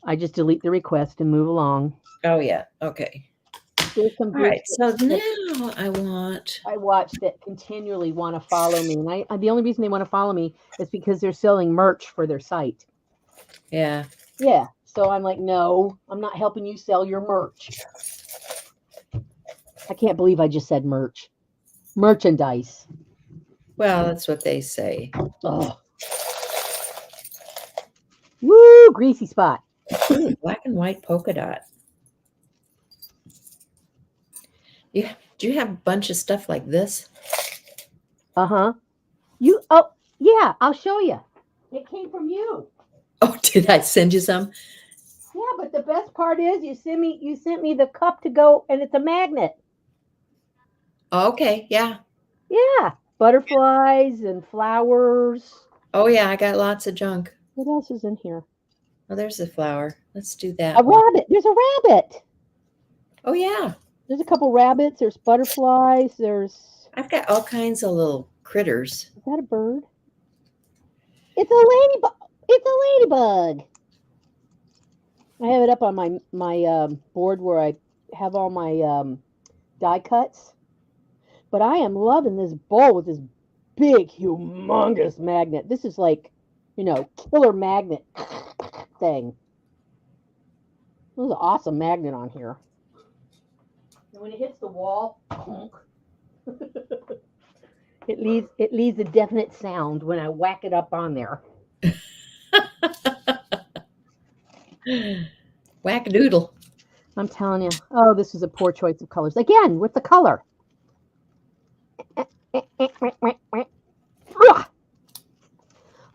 B: I just delete the request and move along.
A: Oh yeah. Okay.
B: There's some
A: All right. So
B: groups
A: now
B: I watch that continually want to follow me. And the only reason they want to follow me is because they're selling merch for their site.
A: Yeah.
B: Yeah. So I'm like, no, I'm not helping you sell your merch. I can't believe I just said merch. Merchandise.
A: Well, that's what they say.
B: Oh. Woo, greasy spot.
A: Ooh, black and white polka dot. Yeah. Do you have a bunch of stuff like this?
B: Uh-huh. Yeah, I'll show you. It came from you.
A: Oh, did I send you some?
B: Yeah, but the best part is you sent me the cup to go, and it's a magnet.
A: Oh, okay. Yeah.
B: Yeah, butterflies and flowers.
A: Oh yeah, I got lots of junk.
B: What else is in here?
A: Oh, there's a flower. Let's do that
B: A
A: one.
B: rabbit. There's a rabbit.
A: Oh yeah.
B: There's a couple rabbits. There's butterflies.
A: I've got all kinds of little critters.
B: Is that a bird? It's a ladybug. It's a ladybug. I have it up on my board where I have all my die cuts. But I am loving this bowl with this big, humongous magnet. This is like, killer magnet thing. There's an awesome magnet on here. And when it hits the wall, it leaves a definite sound when I whack it up on there.
A: Whack-a-doodle.
B: I'm telling you. Oh, this is a poor choice of colors. Again, with the color.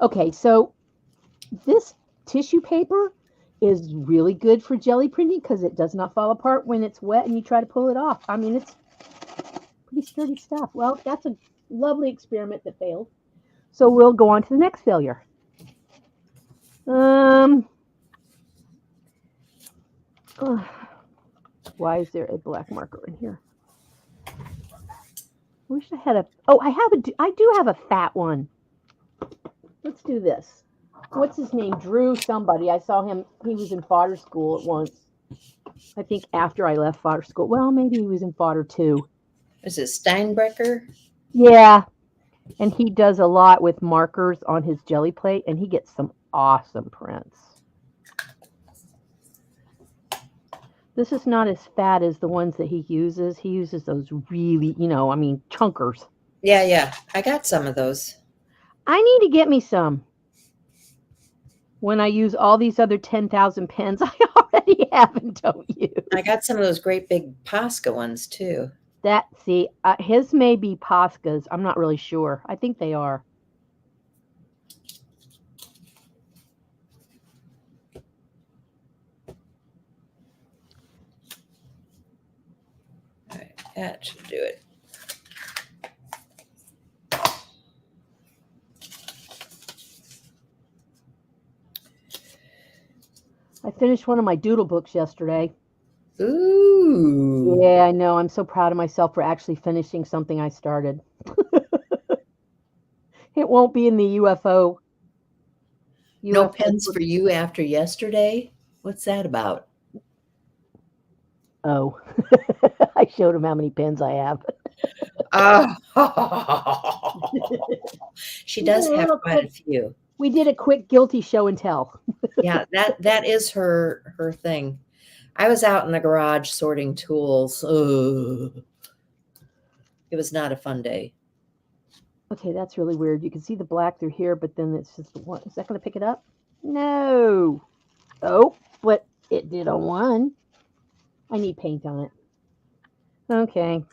B: Okay, so this tissue paper is really good for jelly printing because it does not fall apart when it's wet and you try to pull it off. I mean, it's pretty sturdy stuff. Well, that's a lovely experiment that failed. So we'll go on to the next failure. Why is there a black marker in here? I wish I had I do have a fat one. Let's do this. What's his name? Drew somebody. I saw him. He was in fodder school at once. I think after I left fodder school. Well, maybe he was in fodder too.
A: Is it Steinbrecher?
B: Yeah. And he does a lot with markers on his jelly plate, and he gets some awesome prints. This is not as fat as the ones that he uses. He uses those really, chunkers.
A: Yeah, yeah. I got some of those.
B: I need to get me some when I use all these other 10,000 pens I already have and don't use.
A: I got some of those great big Posca ones too.
B: His may be Posca's. I'm not really sure. I think they are.
A: All right, that should do it.
B: I finished one of my doodle books yesterday.
A: Ooh.
B: Yeah, I know. I'm so proud of myself for actually finishing something I started. It won't be in the UFO.
A: No pens for you after yesterday? What's that about?
B: Oh, I showed him how many pens I have.
A: Oh, she does have quite a few.
B: We did a quick guilty show and tell.
A: Yeah, that is her thing. I was out in the garage sorting tools. Ugh. It was not a fun day.
B: Okay, that's really weird. You can see the black through here, but then it's just the one. Is that going to pick it up? No. Oh, but it did on one. I need paint on it. Okay.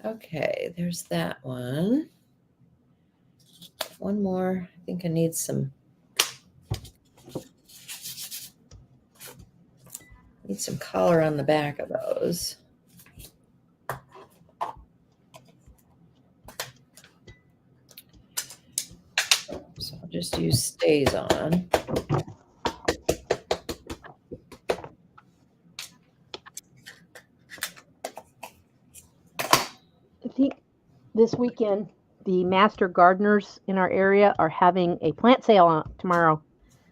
A: Okay, there's that one. One more. I think I need some color on the back of those. So I'll just use Stays On.
B: I think this weekend the master gardeners in our area are having a plant sale on tomorrow.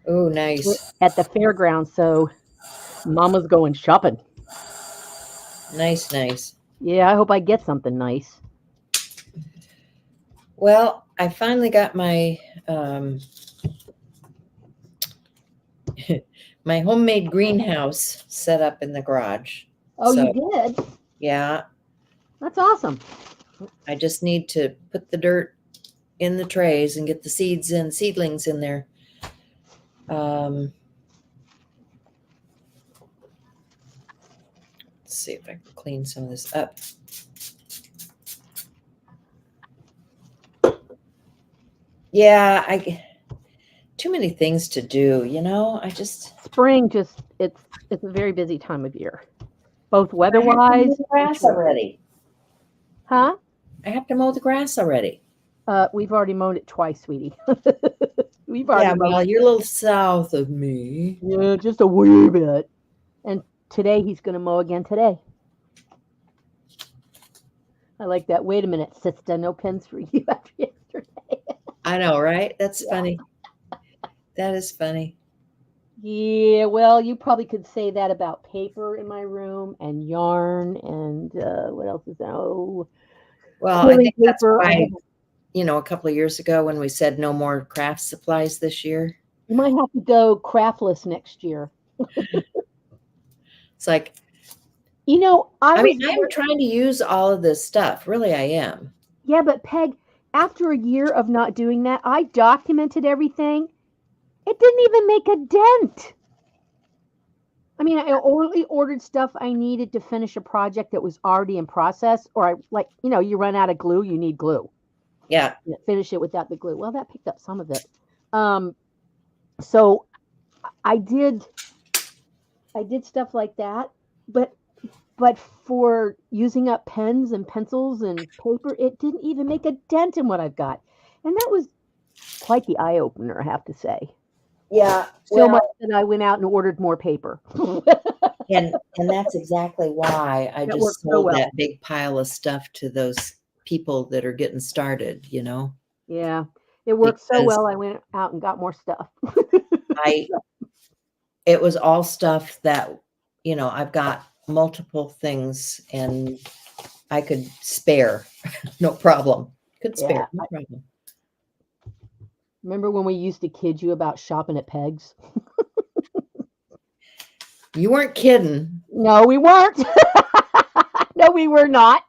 A: Oh, nice.
B: At the fairgrounds, so Mama's going shopping.
A: Nice, nice.
B: Yeah, I hope I get something nice.
A: Well, I finally got my my homemade greenhouse set up in the garage.
B: Oh, so, you did?
A: Yeah.
B: That's awesome.
A: I just need to put the dirt in the trays and get the seedlings in there. Let's see if I can clean some of this up. Yeah, too many things to do,
B: spring it's a very busy time of year, both weather-wise.
A: Grass already.
B: Huh?
A: I have to mow the grass already.
B: We've already mowed it twice, sweetie.
A: Well, you're a little south of me.
B: Yeah, just a wee bit. And today he's going to mow again today. I like that. Wait a minute, sister. No pens for you after yesterday.
A: I know, right? That's funny. That is funny.
B: Yeah, well, you probably could say that about paper in my room and yarn and what else is that? Oh,
A: well, I think that's why, a couple of years ago when we said no more craft supplies this year.
B: You might have to go craftless next year.
A: It's like, I'm trying to use all of this stuff. Really, I am.
B: Yeah, but Peg, after a year of not doing that, I documented everything. It didn't even make a dent. I mean, I only ordered stuff I needed to finish a project that was already in process, or you run out of glue, you need glue.
A: Yeah.
B: Finish it without the glue. Well, that picked up some of it. So I did stuff like that, but for using up pens and pencils and paper, it didn't even make a dent in what I've got. And that was quite the eye opener, I have to say.
A: Yeah.
B: So much that I went out and ordered more paper.
A: and that's exactly why I just sold that big pile of stuff to those people that are getting started,
B: Yeah. It worked so well. I went out and got more stuff.
A: It was all stuff that, I've got multiple things and I could spare. No problem. Could spare. No problem.
B: Remember when we used to kid you about shopping at Peg's?
A: You weren't kidding.
B: No, we weren't. No, we were not.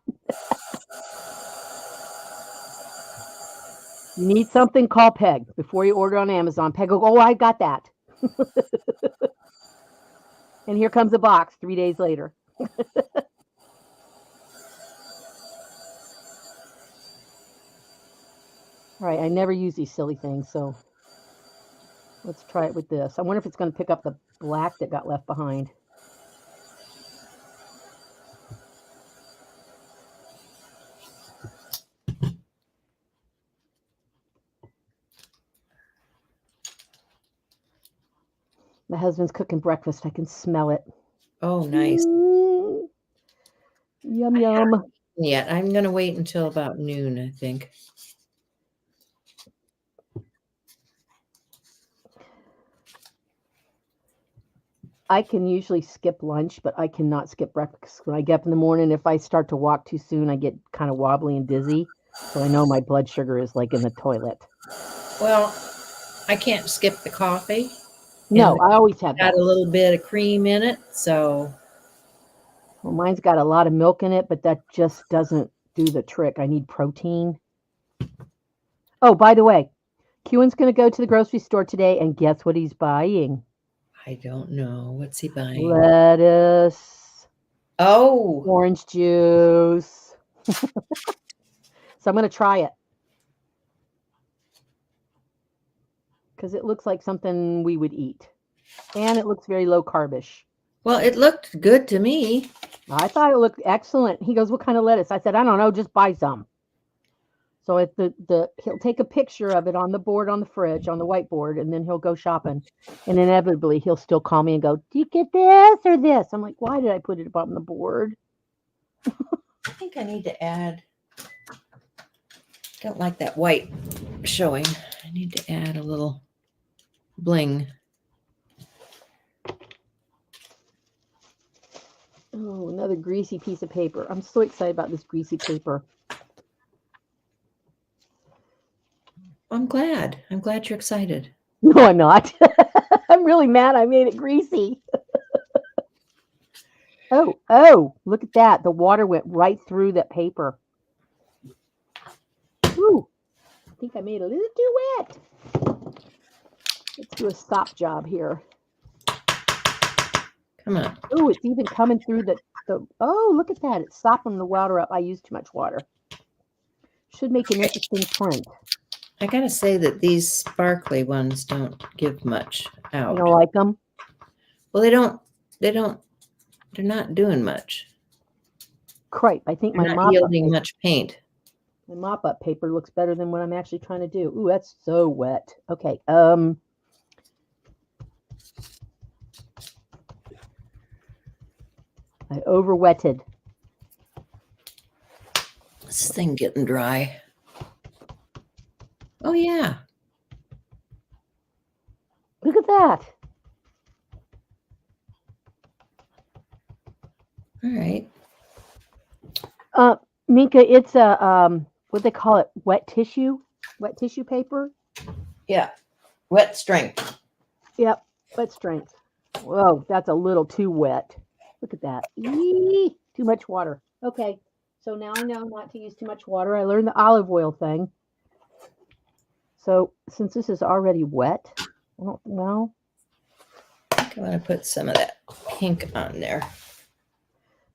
B: You need something, call Peg before you order on Amazon. Peg will go, oh, I got that. And here comes a box 3 days later. All right, I never use these silly things, so let's try it with this. I wonder if it's going to pick up the black that got left behind. My husband's cooking breakfast. I can smell it.
A: Oh, nice.
B: Yum, yum.
A: Yeah, I'm going to wait until about noon, I think.
B: I can usually skip lunch, but I cannot skip breakfast. When I get up in the morning, if I start to walk too soon, I get kind of wobbly and dizzy. So I know my blood sugar is like in the toilet.
A: Well, I can't skip the coffee.
B: No,
A: And
B: I always have
A: got
B: that.
A: a little bit of cream in it, so
B: Well, mine's got a lot of milk in it, but that just doesn't do the trick. I need protein. Oh, by the way, Kewen's going to go to the grocery store today, and guess what he's buying?
A: I don't know. What's he buying?
B: Lettuce,
A: Oh,
B: orange juice. So I'm going to try it. Because it looks like something we would eat. And it looks very low carbish.
A: well, it looked good to me.
B: I thought it looked excellent. He goes, what kind of lettuce? I said, I don't know, just buy some. So at he'll take a picture of it on the board on the fridge, on the whiteboard, and then he'll go shopping. And inevitably he'll still call me and go, do you get this or this? I'm like, why did I put it up on the board?
A: I think I need to add. Don't like that white showing. I need to add a little bling.
B: Oh, another greasy piece of paper. I'm so excited about this greasy paper.
A: I'm glad. I'm glad you're excited.
B: No, I'm not. I'm really mad I made it greasy. Oh, look at that. The water went right through that paper. Ooh, I think I made it a little too wet. Let's do a stop job here.
A: Come on.
B: Oh, it's even coming through the oh, look at that. It's stopping the water up. I used too much water. Should make an interesting print.
A: I gotta say that these sparkly ones don't give much out.
B: You don't like them?
A: Well, they're not doing much.
B: Cripe. I think
A: They're
B: my
A: not
B: mop-up
A: yielding
B: paper,
A: much paint.
B: my mop-up paper looks better than what I'm actually trying to do. Ooh, that's so wet. Okay. I over-wetted.
A: This thing getting dry. Oh yeah.
B: Look at that.
A: All right.
B: Minka, it's a what they call it, wet tissue paper.
A: Yeah. Wet strength.
B: Yep, wet strength. Whoa, that's a little too wet. Look at that. Eee, too much water. Okay, so now I know not to use too much water. I learned the olive oil thing. So since this is already wet, I don't know.
A: I think I want to put some of that pink on there.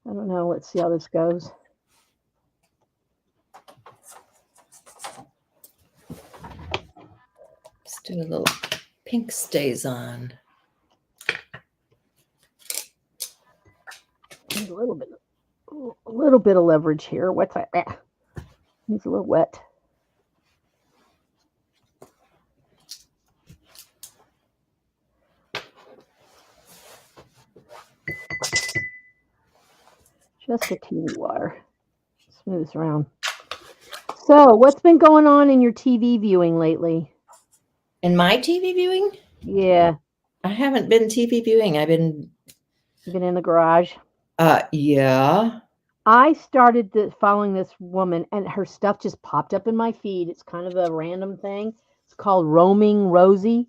B: I don't know. Let's see how this goes.
A: Let's do a little pink stays on.
B: Needs a little bit of leverage here. What's that? Needs a little wet. Just a teeny water. Smooth this around. So, what's been going on in your TV viewing lately?
A: In my TV viewing?
B: Yeah,
A: I haven't been TV viewing. I've been
B: you've been in the garage.
A: Yeah.
B: I started following this woman, and her stuff just popped up in my feed. It's kind of a random thing. It's called Roaming Rosie.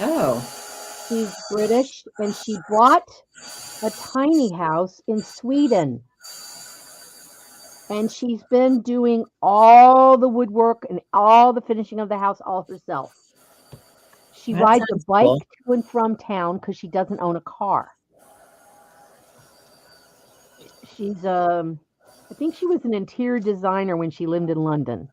A: Oh.
B: She's British, and she bought a tiny house in Sweden. And she's been doing all the woodwork and all the finishing of the house all herself. She
A: That
B: rides a
A: sounds
B: bike
A: cool.
B: to and from town because she doesn't own a car. She's I think she was an interior designer when she lived in London.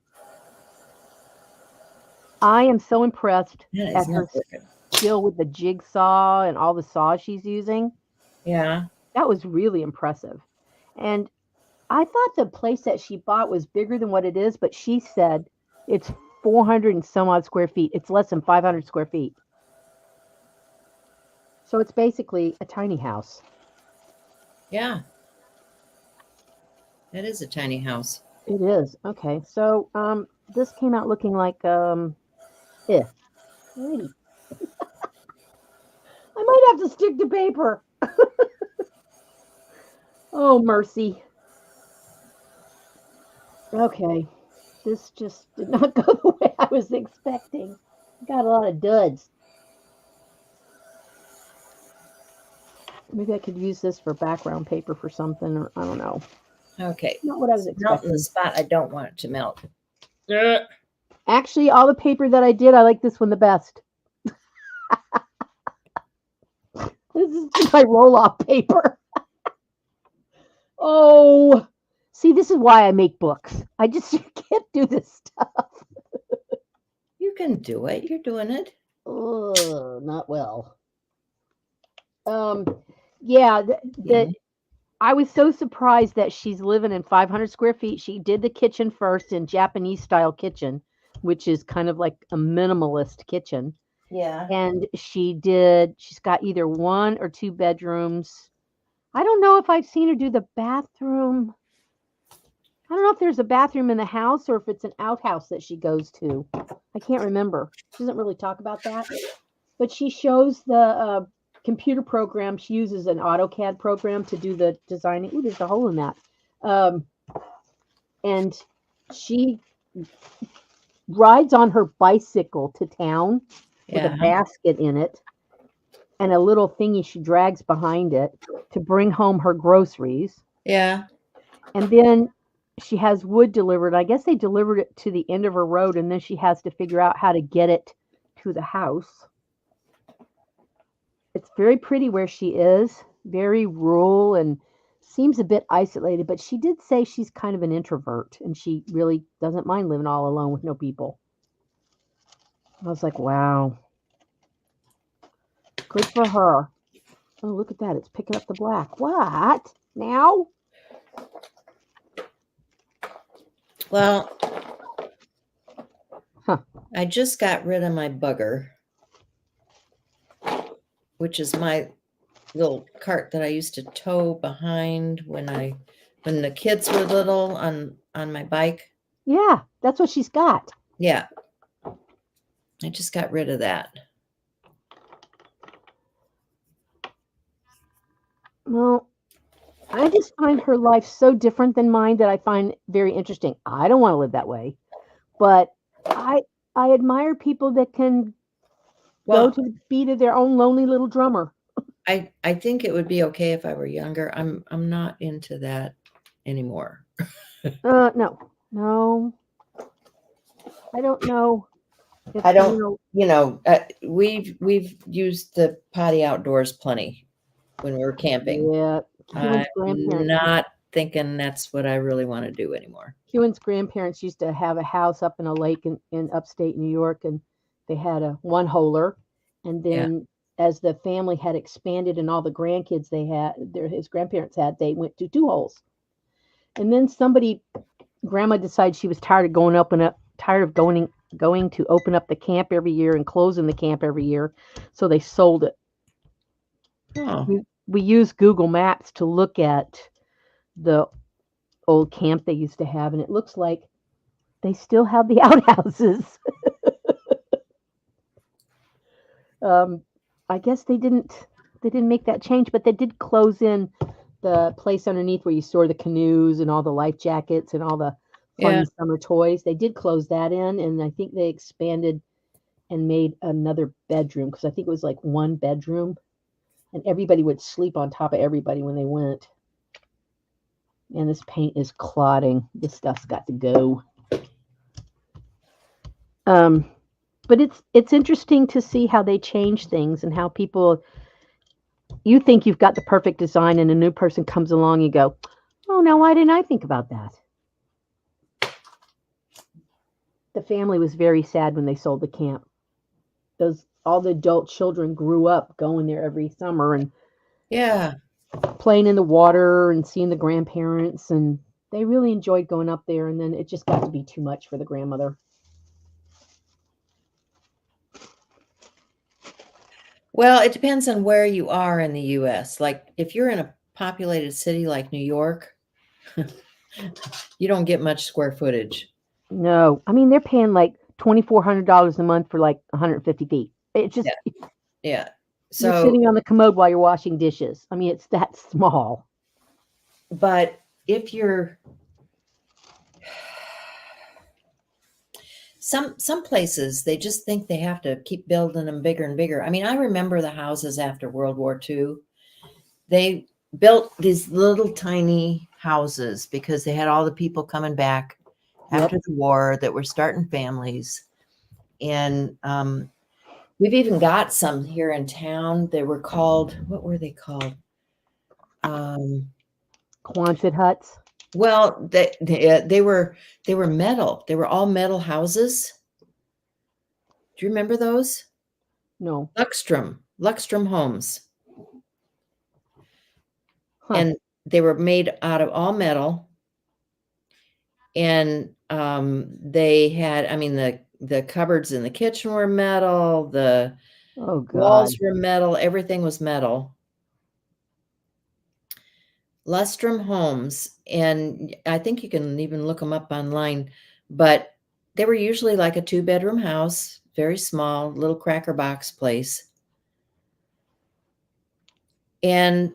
B: I am so impressed
A: That
B: at
A: is
B: her
A: not working.
B: skill with the jigsaw and all the saws she's using.
A: Yeah.
B: That was really impressive. And I thought the place that she bought was bigger than what it is, but she said it's 400 and some odd square feet. It's less than 500 square feet. So it's basically a tiny house.
A: Yeah. That is a tiny house.
B: It is. Okay. So this came out looking like Alrighty. I might have to stick to paper. Oh, mercy. Okay. This just did not go the way I was expecting. Got a lot of duds. Maybe I could use this for background paper for something, or I don't know.
A: Okay.
B: Not what I was
A: It's melting
B: expecting.
A: the spot. I don't want it to melt.
B: Actually, all the paper that I did, I like this one the best. This is my roll-off paper. Oh, see, this is why I make books. I just can't do this stuff.
A: You can do it. You're doing it.
B: Oh, not well. Yeah,
A: Yeah.
B: I was so surprised that she's living in 500 square feet. She did the kitchen first in Japanese style kitchen, which is kind of like a minimalist kitchen.
A: Yeah.
B: And she's got either one or two bedrooms. I don't know if I've seen her do the bathroom. I don't know if there's a bathroom in the house or if it's an outhouse that she goes to. I can't remember. She doesn't really talk about that. But she shows the computer program. She uses an AutoCAD program to do the designing. Ooh, there's a hole in that. And she rides on her bicycle to town with a
A: Yeah.
B: basket in it and a little thingy she drags behind it to bring home her groceries.
A: Yeah.
B: And then she has wood delivered. I guess they delivered it to the end of her road, and then she has to figure out how to get it to the house. It's very pretty where she is, very rural and seems a bit isolated, but she did say she's kind of an introvert and she really doesn't mind living all alone with no people. I was like, wow. Good for her. Oh, look at that. It's picking up the black. What? Now?
A: Well,
B: Huh.
A: I just got rid of my bugger, which is my little cart that I used to tow behind when the kids were little on my bike.
B: Yeah, that's what she's got.
A: Yeah. I just got rid of that.
B: Well, I just find her life so different than mine that I find very interesting. I don't want to live that way, but I admire people that can
A: Well,
B: go to the beat of their own lonely little drummer.
A: I think it would be okay if I were younger. I'm not into that anymore.
B: No. I don't know. If,
A: I don't, we've used the potty outdoors plenty when we were camping.
B: Yeah, Kewen's
A: I'm not thinking that's what I really want to do anymore.
B: Kewen's grandparents used to have a house up in a lake in upstate New York, and they had a one-holer. And then as the family had expanded and all the grandkids his grandparents had, they went to two holes. And then grandma decided she was tired of going to open up the camp every year and closing the camp every year, so they sold it.
A: Oh.
B: We use Google Maps to look at the old camp they used to have, and it looks like they still have the outhouses. I guess they didn't make that change, but they did close in the place underneath where you store the canoes and all the life jackets and all the fun summer toys. They did close that in, and I think they expanded and made another bedroom because I think it was like one bedroom, and everybody would sleep on top of everybody when they went. And this paint is clotting. This stuff's got to go. Um, but it's interesting to see how they change things and how people, you think you've got the perfect design and a new person comes along, you go, oh, now why didn't I think about that? The family was very sad when they sold the camp. Those all the adult children grew up going there every summer and
A: Yeah.
B: playing in the water and seeing the grandparents, and they really enjoyed going up there, and then it just got to be too much for the grandmother.
A: Well, it depends on where you are in the US. Like if you're in a populated city like New York, you don't get much square footage.
B: No, I mean they're paying like $2,400 a month for like 150 feet. It's just
A: Yeah. Yeah.
B: you're
A: So,
B: sitting on the commode while you're washing dishes. I mean, it's that small.
A: but if you're some places, they just think they have to keep building them bigger and bigger. I mean, I remember the houses after World War II. They built these little tiny houses because they had all the people coming back
B: Yep.
A: after the war that were starting families. And we've even got some here in town. They were called, what were they called?
B: Quonset huts.
A: Well, they were metal. They were all metal houses. Do you remember those?
B: No.
A: Luxstrom homes.
B: Huh.
A: And they were made out of all metal. And they had, I mean, the cupboards in the kitchen were metal, the
B: Oh God.
A: walls were metal, everything was metal. Lustrum Homes, and I think you can even look them up online, but they were usually like a 2-bedroom house, very small, little cracker box place. And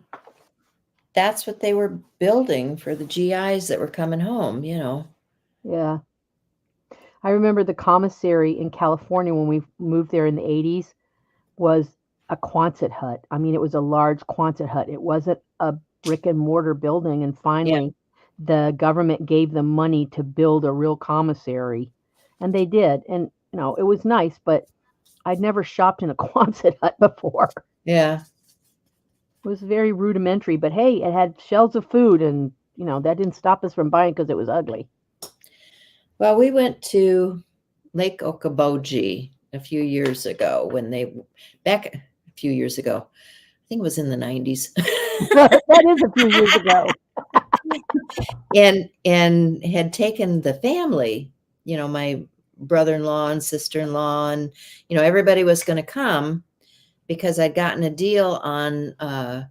A: that's what they were building for the GIs that were coming home, you know.
B: Yeah. I remember the commissary in California when we moved there in the 80s was a Quonset hut. I mean, it was a large Quonset hut. It wasn't a brick and mortar building. And finally, the government gave them money to build a real commissary. And they did. And, it was nice, but I'd never shopped in a Quonset hut before.
A: Yeah.
B: It was very rudimentary, but hey, it had shelves of food and, that didn't stop us from buying because it was ugly.
A: Well, we went to Lake Okoboji a few years ago back a few years ago. I think it was in the 90s.
B: That is a few years ago.
A: and had taken the family, my brother-in-law and sister-in-law, and everybody was going to come because I'd gotten a deal on a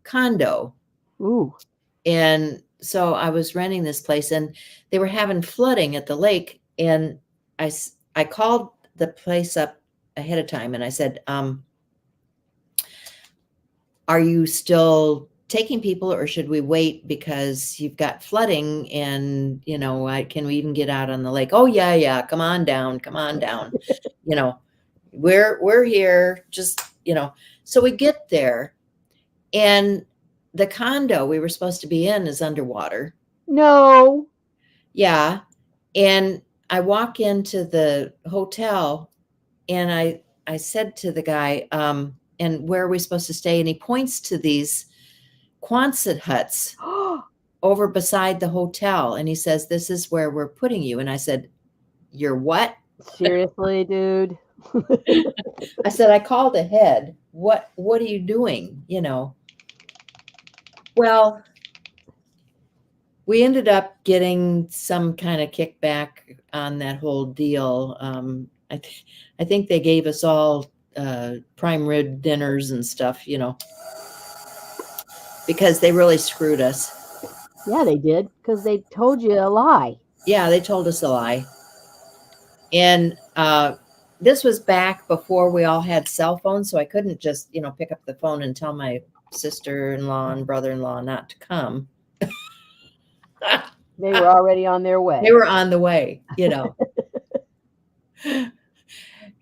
A: condo.
B: Ooh.
A: And so I was renting this place, and they were having flooding at the lake, and I called the place up ahead of time and I said, are you still taking people, or should we wait because you've got flooding and, can we even get out on the lake? Oh, yeah. Come on down. We're here. Just, so we get there, and the condo we were supposed to be in is underwater.
B: No.
A: Yeah. And I walk into the hotel and I said to the guy, and where are we supposed to stay? And he points to these Quonset huts over beside the hotel. And he says, this is where we're putting you. And I said, you're what?
B: Seriously, dude?
A: I said, I called ahead. What are you doing? Well, we ended up getting some kind of kickback on that whole deal. I think they gave us all prime rib dinners and stuff, because they really screwed us.
B: Yeah, they did, because they told you a lie.
A: Yeah, they told us a lie. And this was back before we all had cell phones, so I couldn't just, pick up the phone and tell my sister-in-law and brother-in-law not to come.
B: They were already on their way.
A: They were on the way,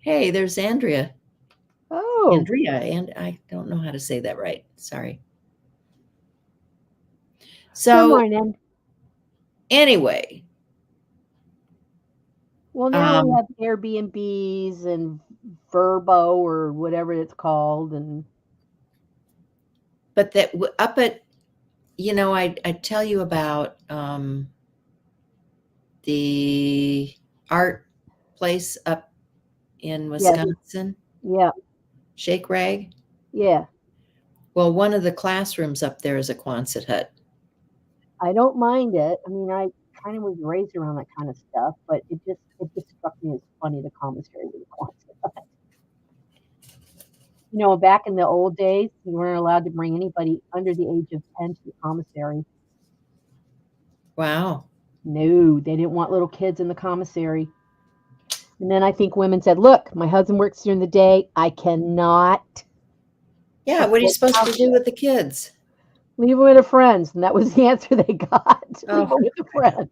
A: Hey, there's Andrea.
B: Oh,
A: Andrea, and I don't know how to say that right. Sorry.
B: good
A: So
B: morning.
A: anyway,
B: Well, now we
A: um,
B: have Airbnbs and Verbo or whatever it's called, and
A: but that up at, I tell you about the art place up in
B: yeah,
A: Wisconsin,
B: yeah,
A: Shake Rag.
B: yeah.
A: Well, one of the classrooms up there is a Quonset hut.
B: I don't mind it. I mean, I kind of was raised around that kind of stuff, but it just struck me as funny the commissary with the Quonset. Back in the old days, you weren't allowed to bring anybody under the age of 10 to the commissary.
A: Wow.
B: No, they didn't want little kids in the commissary. And then I think women said, "Look, my husband works during the day. I cannot
A: Yeah, what are you
B: support
A: supposed to do
B: housework.
A: with the kids?
B: Leave them with a friend." And that was the answer they got. Leave
A: Oh,
B: them with a friend.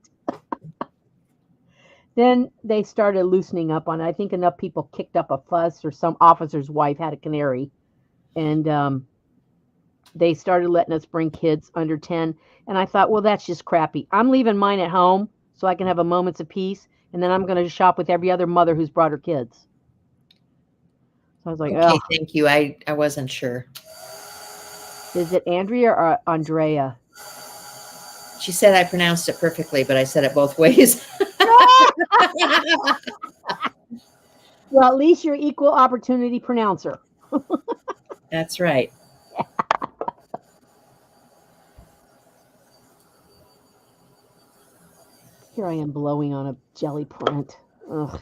B: Then they started loosening up on it. I think enough people kicked up a fuss, or some officer's wife had a canary, and they started letting us bring kids under 10. And I thought, well, that's just crappy. I'm leaving mine at home so I can have a moments of peace, and then I'm going to shop with every other mother who's brought her kids. So I was like,
A: okay,
B: oh,
A: thank you. I wasn't sure.
B: is it Andrea or Andrea?
A: She said I pronounced it perfectly, but I said it both ways.
B: Well, at least you're equal opportunity pronouncer.
A: That's right.
B: Here I am blowing on a jelly print. Ugh.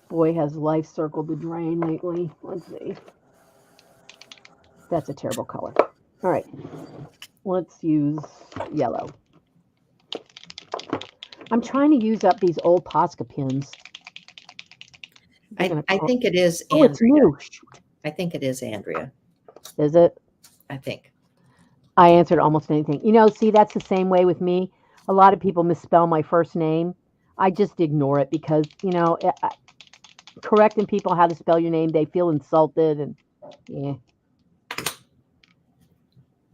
B: Boy, has life circled the drain lately. Let's see. That's a terrible color. All right. Let's use yellow. I'm trying to use up these old Posca pins.
A: I think it is
B: Oh, it's
A: Andrea.
B: new. Shoot.
A: I think it is Andrea.
B: Is it?
A: I think.
B: I answered almost anything. See, that's the same way with me. A lot of people misspell my first name. I just ignore it because, correcting people how to spell your name, they feel insulted, and yeah.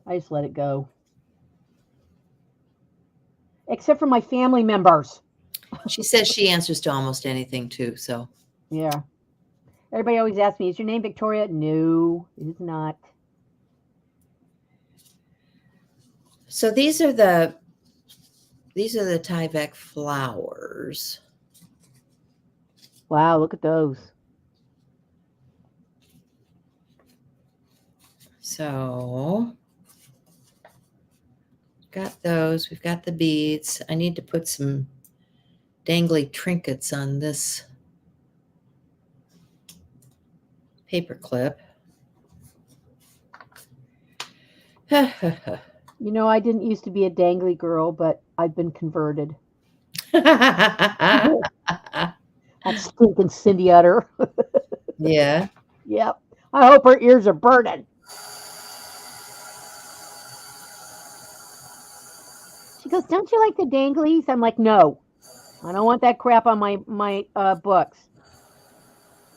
B: I just let it go. Except for my family members.
A: She says she answers to almost anything too. So
B: Yeah. Everybody always asks me, is your name Victoria? No, it is not.
A: so these are the Tyvek flowers.
B: Wow, look at those.
A: So got those. We've got the beads. I need to put some dangly trinkets on this paper clip.
B: I didn't used to be a dangly girl, but I've been converted. That stinking Cindy Utter.
A: Yeah.
B: Yep. I hope her ears are burning. She goes, "Don't you like the danglies?" I'm like, "No, I don't want that crap on my books."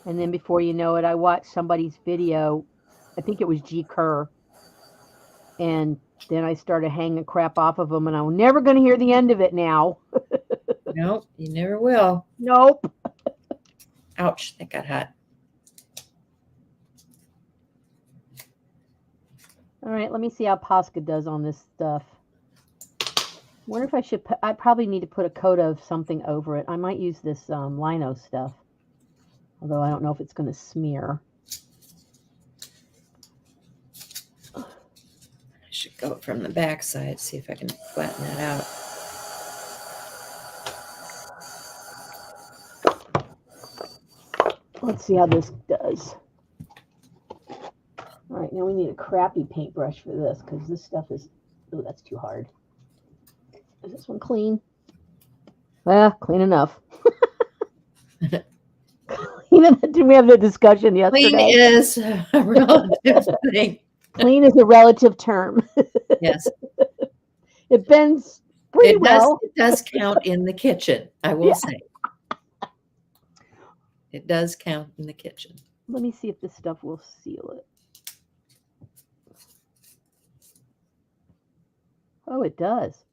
B: And then before you know it, I watched somebody's video. I think it was G. Kerr. And then I started hanging crap off of them, and I'm never going to hear the end of it now.
A: Nope, you never will.
B: Nope.
A: Ouch, that got hot.
B: All right, let me see how Posca does on this stuff. Wonder if I should put, I probably need to put a coat of something over it. I might use this lino stuff, although I don't know if it's going to smear.
A: I should go from the back side, see if I can flatten that out.
B: Let's see how this does. All right, now we need a crappy paintbrush for this because this stuff is, oh, that's too hard. Is this one clean? Well, clean enough. Did we have the discussion yesterday?
A: Clean is a relative thing.
B: Clean is a relative term.
A: Yes.
B: It bends pretty well.
A: It does count in the kitchen, I will say. It does count in the kitchen.
B: Let me see if this stuff will seal it. Oh, it does.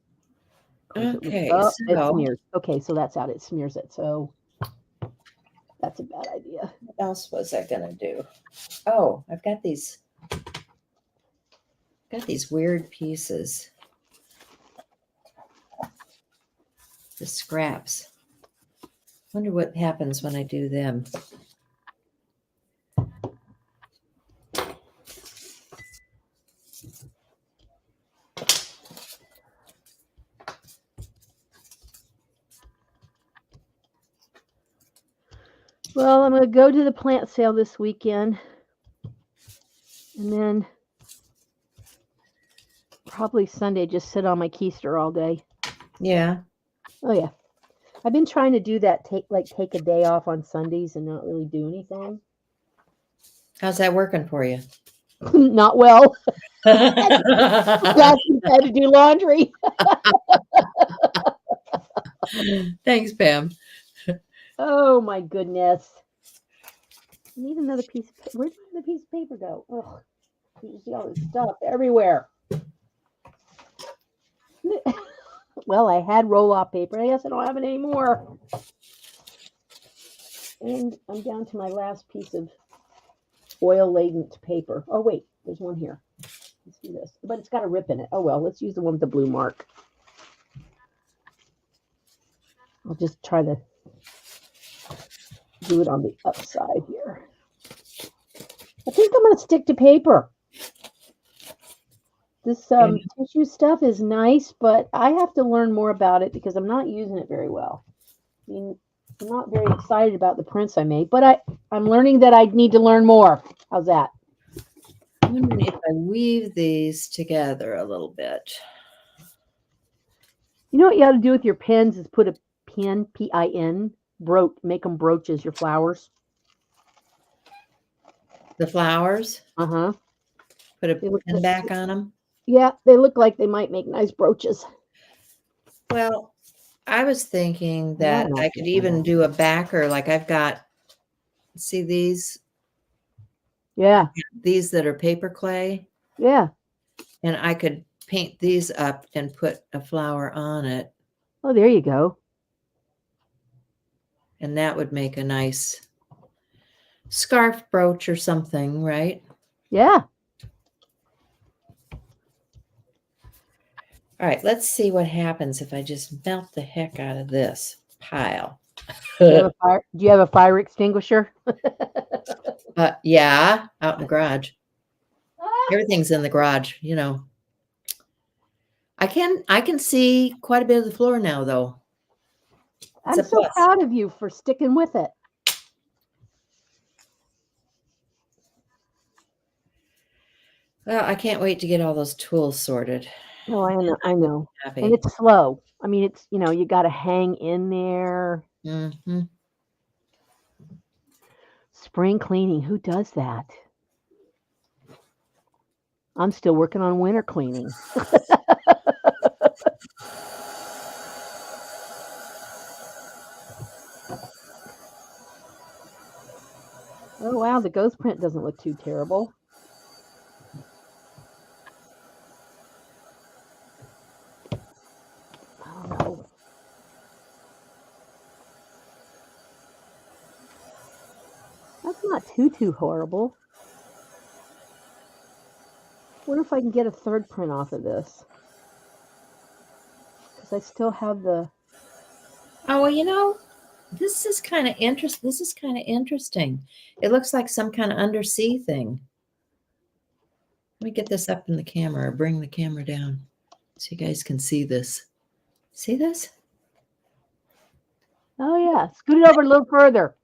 A: Okay,
B: Oh, it
A: so
B: smears. Okay, so that's out. It smears it. So that's a bad idea.
A: what else was I gonna do? Oh, I've got these weird pieces. The scraps. Wonder what happens when I do them.
B: Well, I'm going to go to the plant sale this weekend. And then probably Sunday, just sit on my keister all day.
A: Yeah.
B: Oh, yeah. I've been trying to do that, take a day off on Sundays and not really do anything.
A: How's that working for you?
B: Not well. Last week I had to do laundry.
A: Thanks, Pam.
B: Oh my goodness. I need another piece of paper. Where'd the piece of paper go? Oh, you see all this stuff everywhere. Well, I had roll-off paper. I guess I don't have it anymore. And I'm down to my last piece of oil-laden paper. Oh, wait, there's one here. Let's do this. But it's got a rip in it. Oh, well, let's use the one with the blue mark. I'll just try to do it on the upside here. I think I'm going to stick to paper. This tissue stuff is nice, but I have to learn more about it because I'm not using it very well. I mean, I'm not very excited about the prints I made, but I'm learning that I need to learn more. How's that?
A: I'm wondering if I weave these together a little bit.
B: You know what you ought to do with your pens is put a pin, P-I-N, make them brooches, your flowers.
A: The flowers?
B: Uh-huh.
A: Put a pin back on them?
B: Yeah, they look like they might make nice brooches.
A: Well, I was thinking that I could even do a backer. Like I've got, see these?
B: Yeah.
A: These that are paper clay.
B: Yeah.
A: And I could paint these up and put a flower on it.
B: Oh, there you go.
A: And that would make a nice scarf brooch or something, right?
B: Yeah.
A: All right, let's see what happens if I just melt the heck out of this pile.
B: Do you have a fire extinguisher?
A: Yeah, out in the garage. Everything's in the garage, you know. I can see quite a bit of the floor now, though.
B: I'm so proud of you for sticking with it.
A: Well, I can't wait to get all those tools sorted.
B: Oh, I know. And it's slow. I mean, it's, you got to hang in there.
A: Mm-hmm.
B: Spring cleaning. Who does that? I'm still working on winter cleaning. Oh, wow. The ghost print doesn't look too terrible. That's not too horrible. Wonder if I can get a third print off of this. Because I still have the...
A: Oh, well, this is kind of interesting. It looks like some kind of undersea thing. Let me get this up in the camera or bring the camera down so you guys can see this. See this?
B: Oh, yeah. Scoot it over a little further.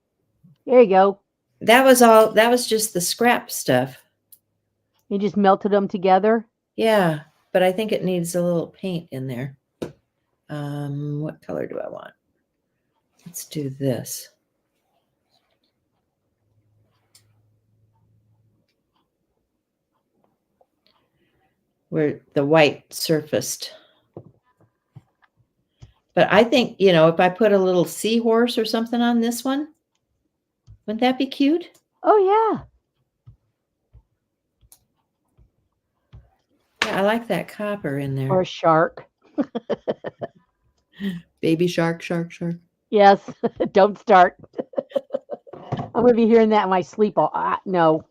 B: There you go.
A: That was just the scrap stuff.
B: You just melted them together?
A: Yeah, but I think it needs a little paint in there. What color do I want? Let's do this. Where the white surfaced. But I think, if I put a little seahorse or something on this one. Wouldn't that be cute?
B: Oh, yeah.
A: Yeah, I like that copper in there.
B: Or a shark.
A: Baby shark, shark, shark.
B: Yes. Don't start. I'm going to be hearing that in my sleep. No.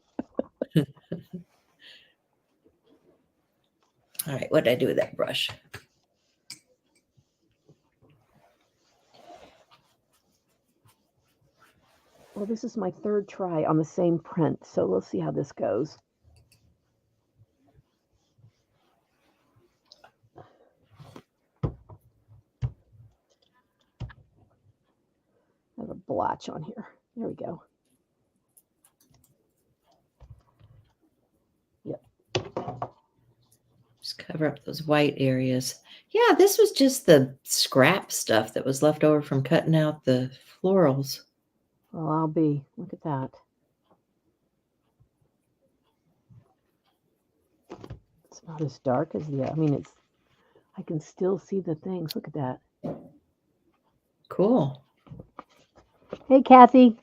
A: All right, what did I do with that brush?
B: Well, this is my third try on the same print, so we'll see how this goes. I have a blotch on here. There we go.
A: Just cover up those white areas. Yeah, this was just the scrap stuff that was left over from cutting out the florals.
B: Well, look at that. It's not as dark as I can still see the things. Look at that.
A: Cool.
B: Hey, Kathy.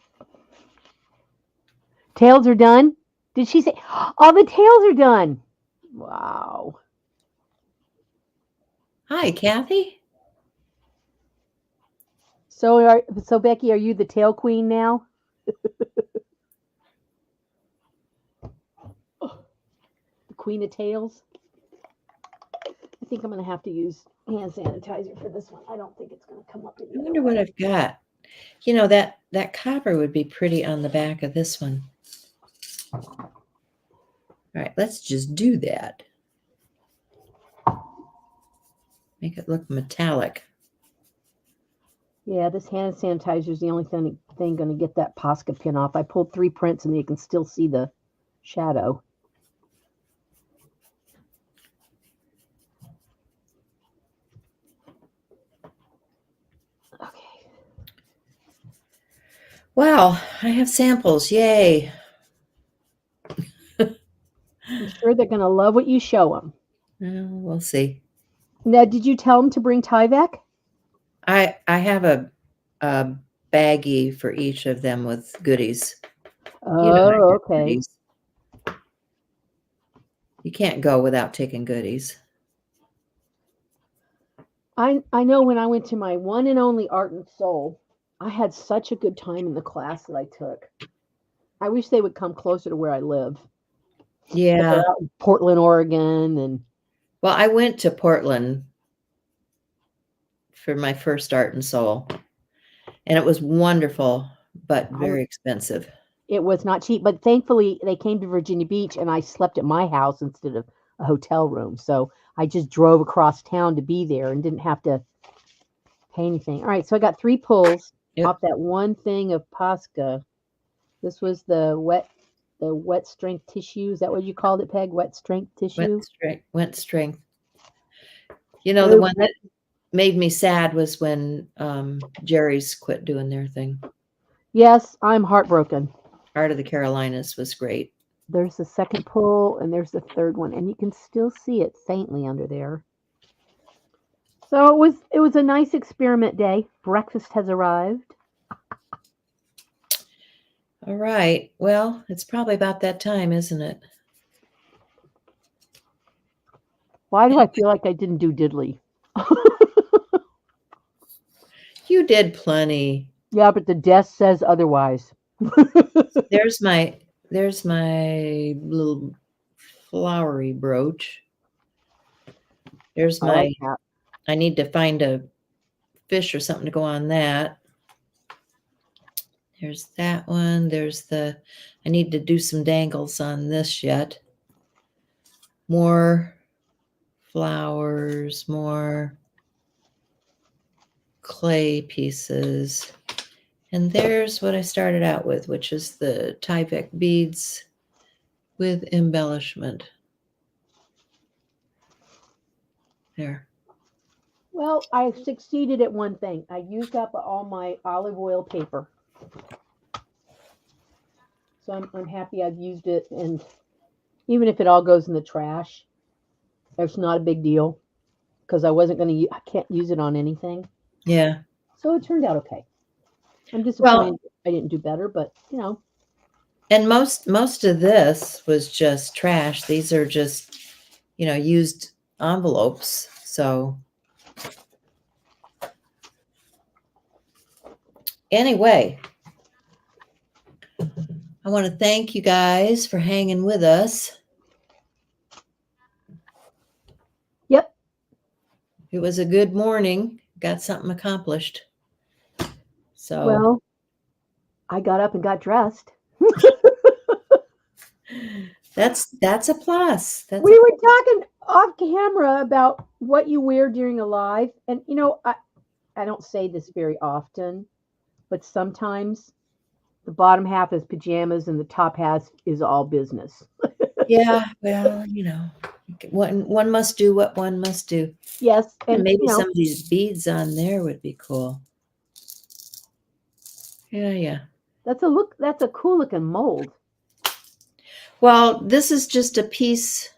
B: Tails are done? Did she say, all the tails are done? Wow.
A: Hi, Kathy.
B: So, Becky, are you the tail queen now? The queen of tails? I think I'm going to have to use hand sanitizer for this one. I don't think it's going to come up.
A: I wonder what I've got. You know, that copper would be pretty on the back of this one. All right, let's just do that. Make it look metallic.
B: Yeah, this hand sanitizer is the only thing going to get that Posca pin off. I pulled 3 prints and you can still see the shadow. Okay.
A: Wow, I have samples. Yay.
B: I'm sure they're going to love what you show them.
A: We'll see.
B: Now, did you tell them to bring Tyvek?
A: I have a baggie for each of them with goodies.
B: Oh, okay.
A: Goodies. You can't go without taking goodies.
B: I know when I went to my one and only Art and Soul, I had such a good time in the class that I took. I wish they would come closer to where I live.
A: Yeah.
B: Out in Portland, Oregon, and
A: well, I went to Portland for my first Art and Soul, and it was wonderful, but very expensive.
B: It was not cheap, but thankfully they came to Virginia Beach, and I slept at my house instead of a hotel room. So I just drove across town to be there and didn't have to pay anything. All right, so I got 3 pulls off that one thing of Posca. This was the wet strength tissue. Is that what you called it, Peg? Wet strength tissue?
A: Wet strength. You know, the one that made me sad was when Jerry's quit doing their thing.
B: Yes, I'm heartbroken.
A: Art of the Carolinas was great.
B: There's the second pull, and there's the third one, and you can still see it faintly under there. So it was a nice experiment day. Breakfast has arrived.
A: All right. Well, it's probably about that time, isn't it?
B: Why do I feel like I didn't do diddly?
A: You did plenty.
B: Yeah, but the desk says otherwise.
A: There's my little flowery brooch. There's my I need to find a fish or something to go on that. There's that one. There's I need to do some dangles on this yet. More flowers, more clay pieces. And there's what I started out with, which is the Tyvek beads with embellishment. There.
B: Well, I succeeded at one thing. I used up all my olive oil paper. So I'm happy I've used it. And even if it all goes in the trash, it's not a big deal because I can't use it on anything.
A: Yeah.
B: So it turned out okay. I'm
A: Well,
B: disappointed I didn't do better, but
A: and most of this was just trash. These are just, used envelopes. So anyway, I want to thank you guys for hanging with us.
B: yep.
A: It was a good morning. Got something accomplished. So
B: Well, I got up and got dressed.
A: that's a plus.
B: We were talking off camera about what you wear during a live, and I don't say this very often, but sometimes the bottom half is pajamas and the top half is all business.
A: Yeah, well, one must do what one must do.
B: Yes,
A: And
B: and
A: maybe some of these beads on there would be cool. Yeah.
B: that's a cool looking mold.
A: Well, this is just a piece.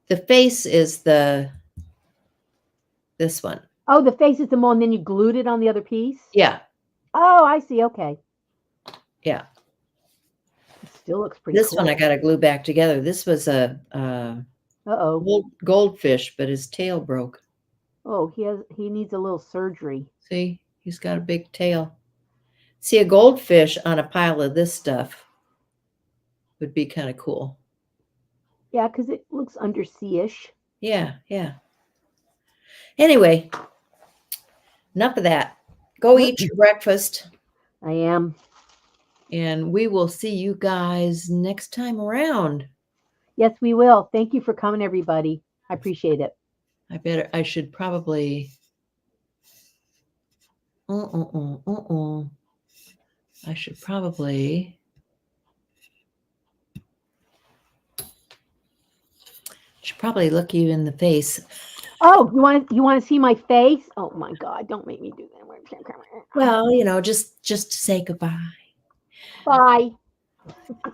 A: The face is this one.
B: Oh, the face is the mold, and then you glued it on the other piece?
A: Yeah.
B: Oh, I see. Okay.
A: Yeah.
B: It still looks pretty
A: This
B: cool.
A: one I got to glue back together. This was a
B: Uh-oh.
A: goldfish, but his tail broke.
B: Oh, he needs a little surgery.
A: See, he's got a big tail. See, a goldfish on a pile of this stuff would be kind of cool.
B: Yeah, because it looks undersea-ish.
A: Yeah. Anyway, enough of that. Go eat your breakfast.
B: I am.
A: And we will see you guys next time around.
B: Yes, we will. Thank you for coming, everybody. I appreciate it.
A: I should probably. I should probably. Look you in the face.
B: Oh, you want to see my face? Oh my God! Don't make me do that.
A: Well, just to say goodbye.
B: Bye.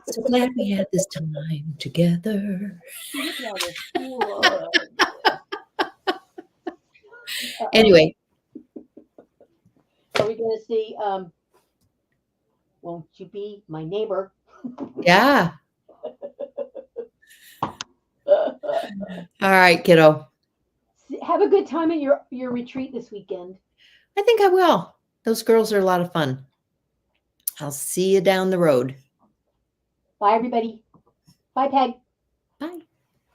A: So glad we had this time together. Anyway.
B: Are we going to see, won't you be my neighbor?
A: Yeah. All right, kiddo.
B: Have a good time at your retreat this weekend.
A: I think I will. Those girls are a lot of fun. I'll see you down the road.
B: Bye, everybody. Bye, Peg.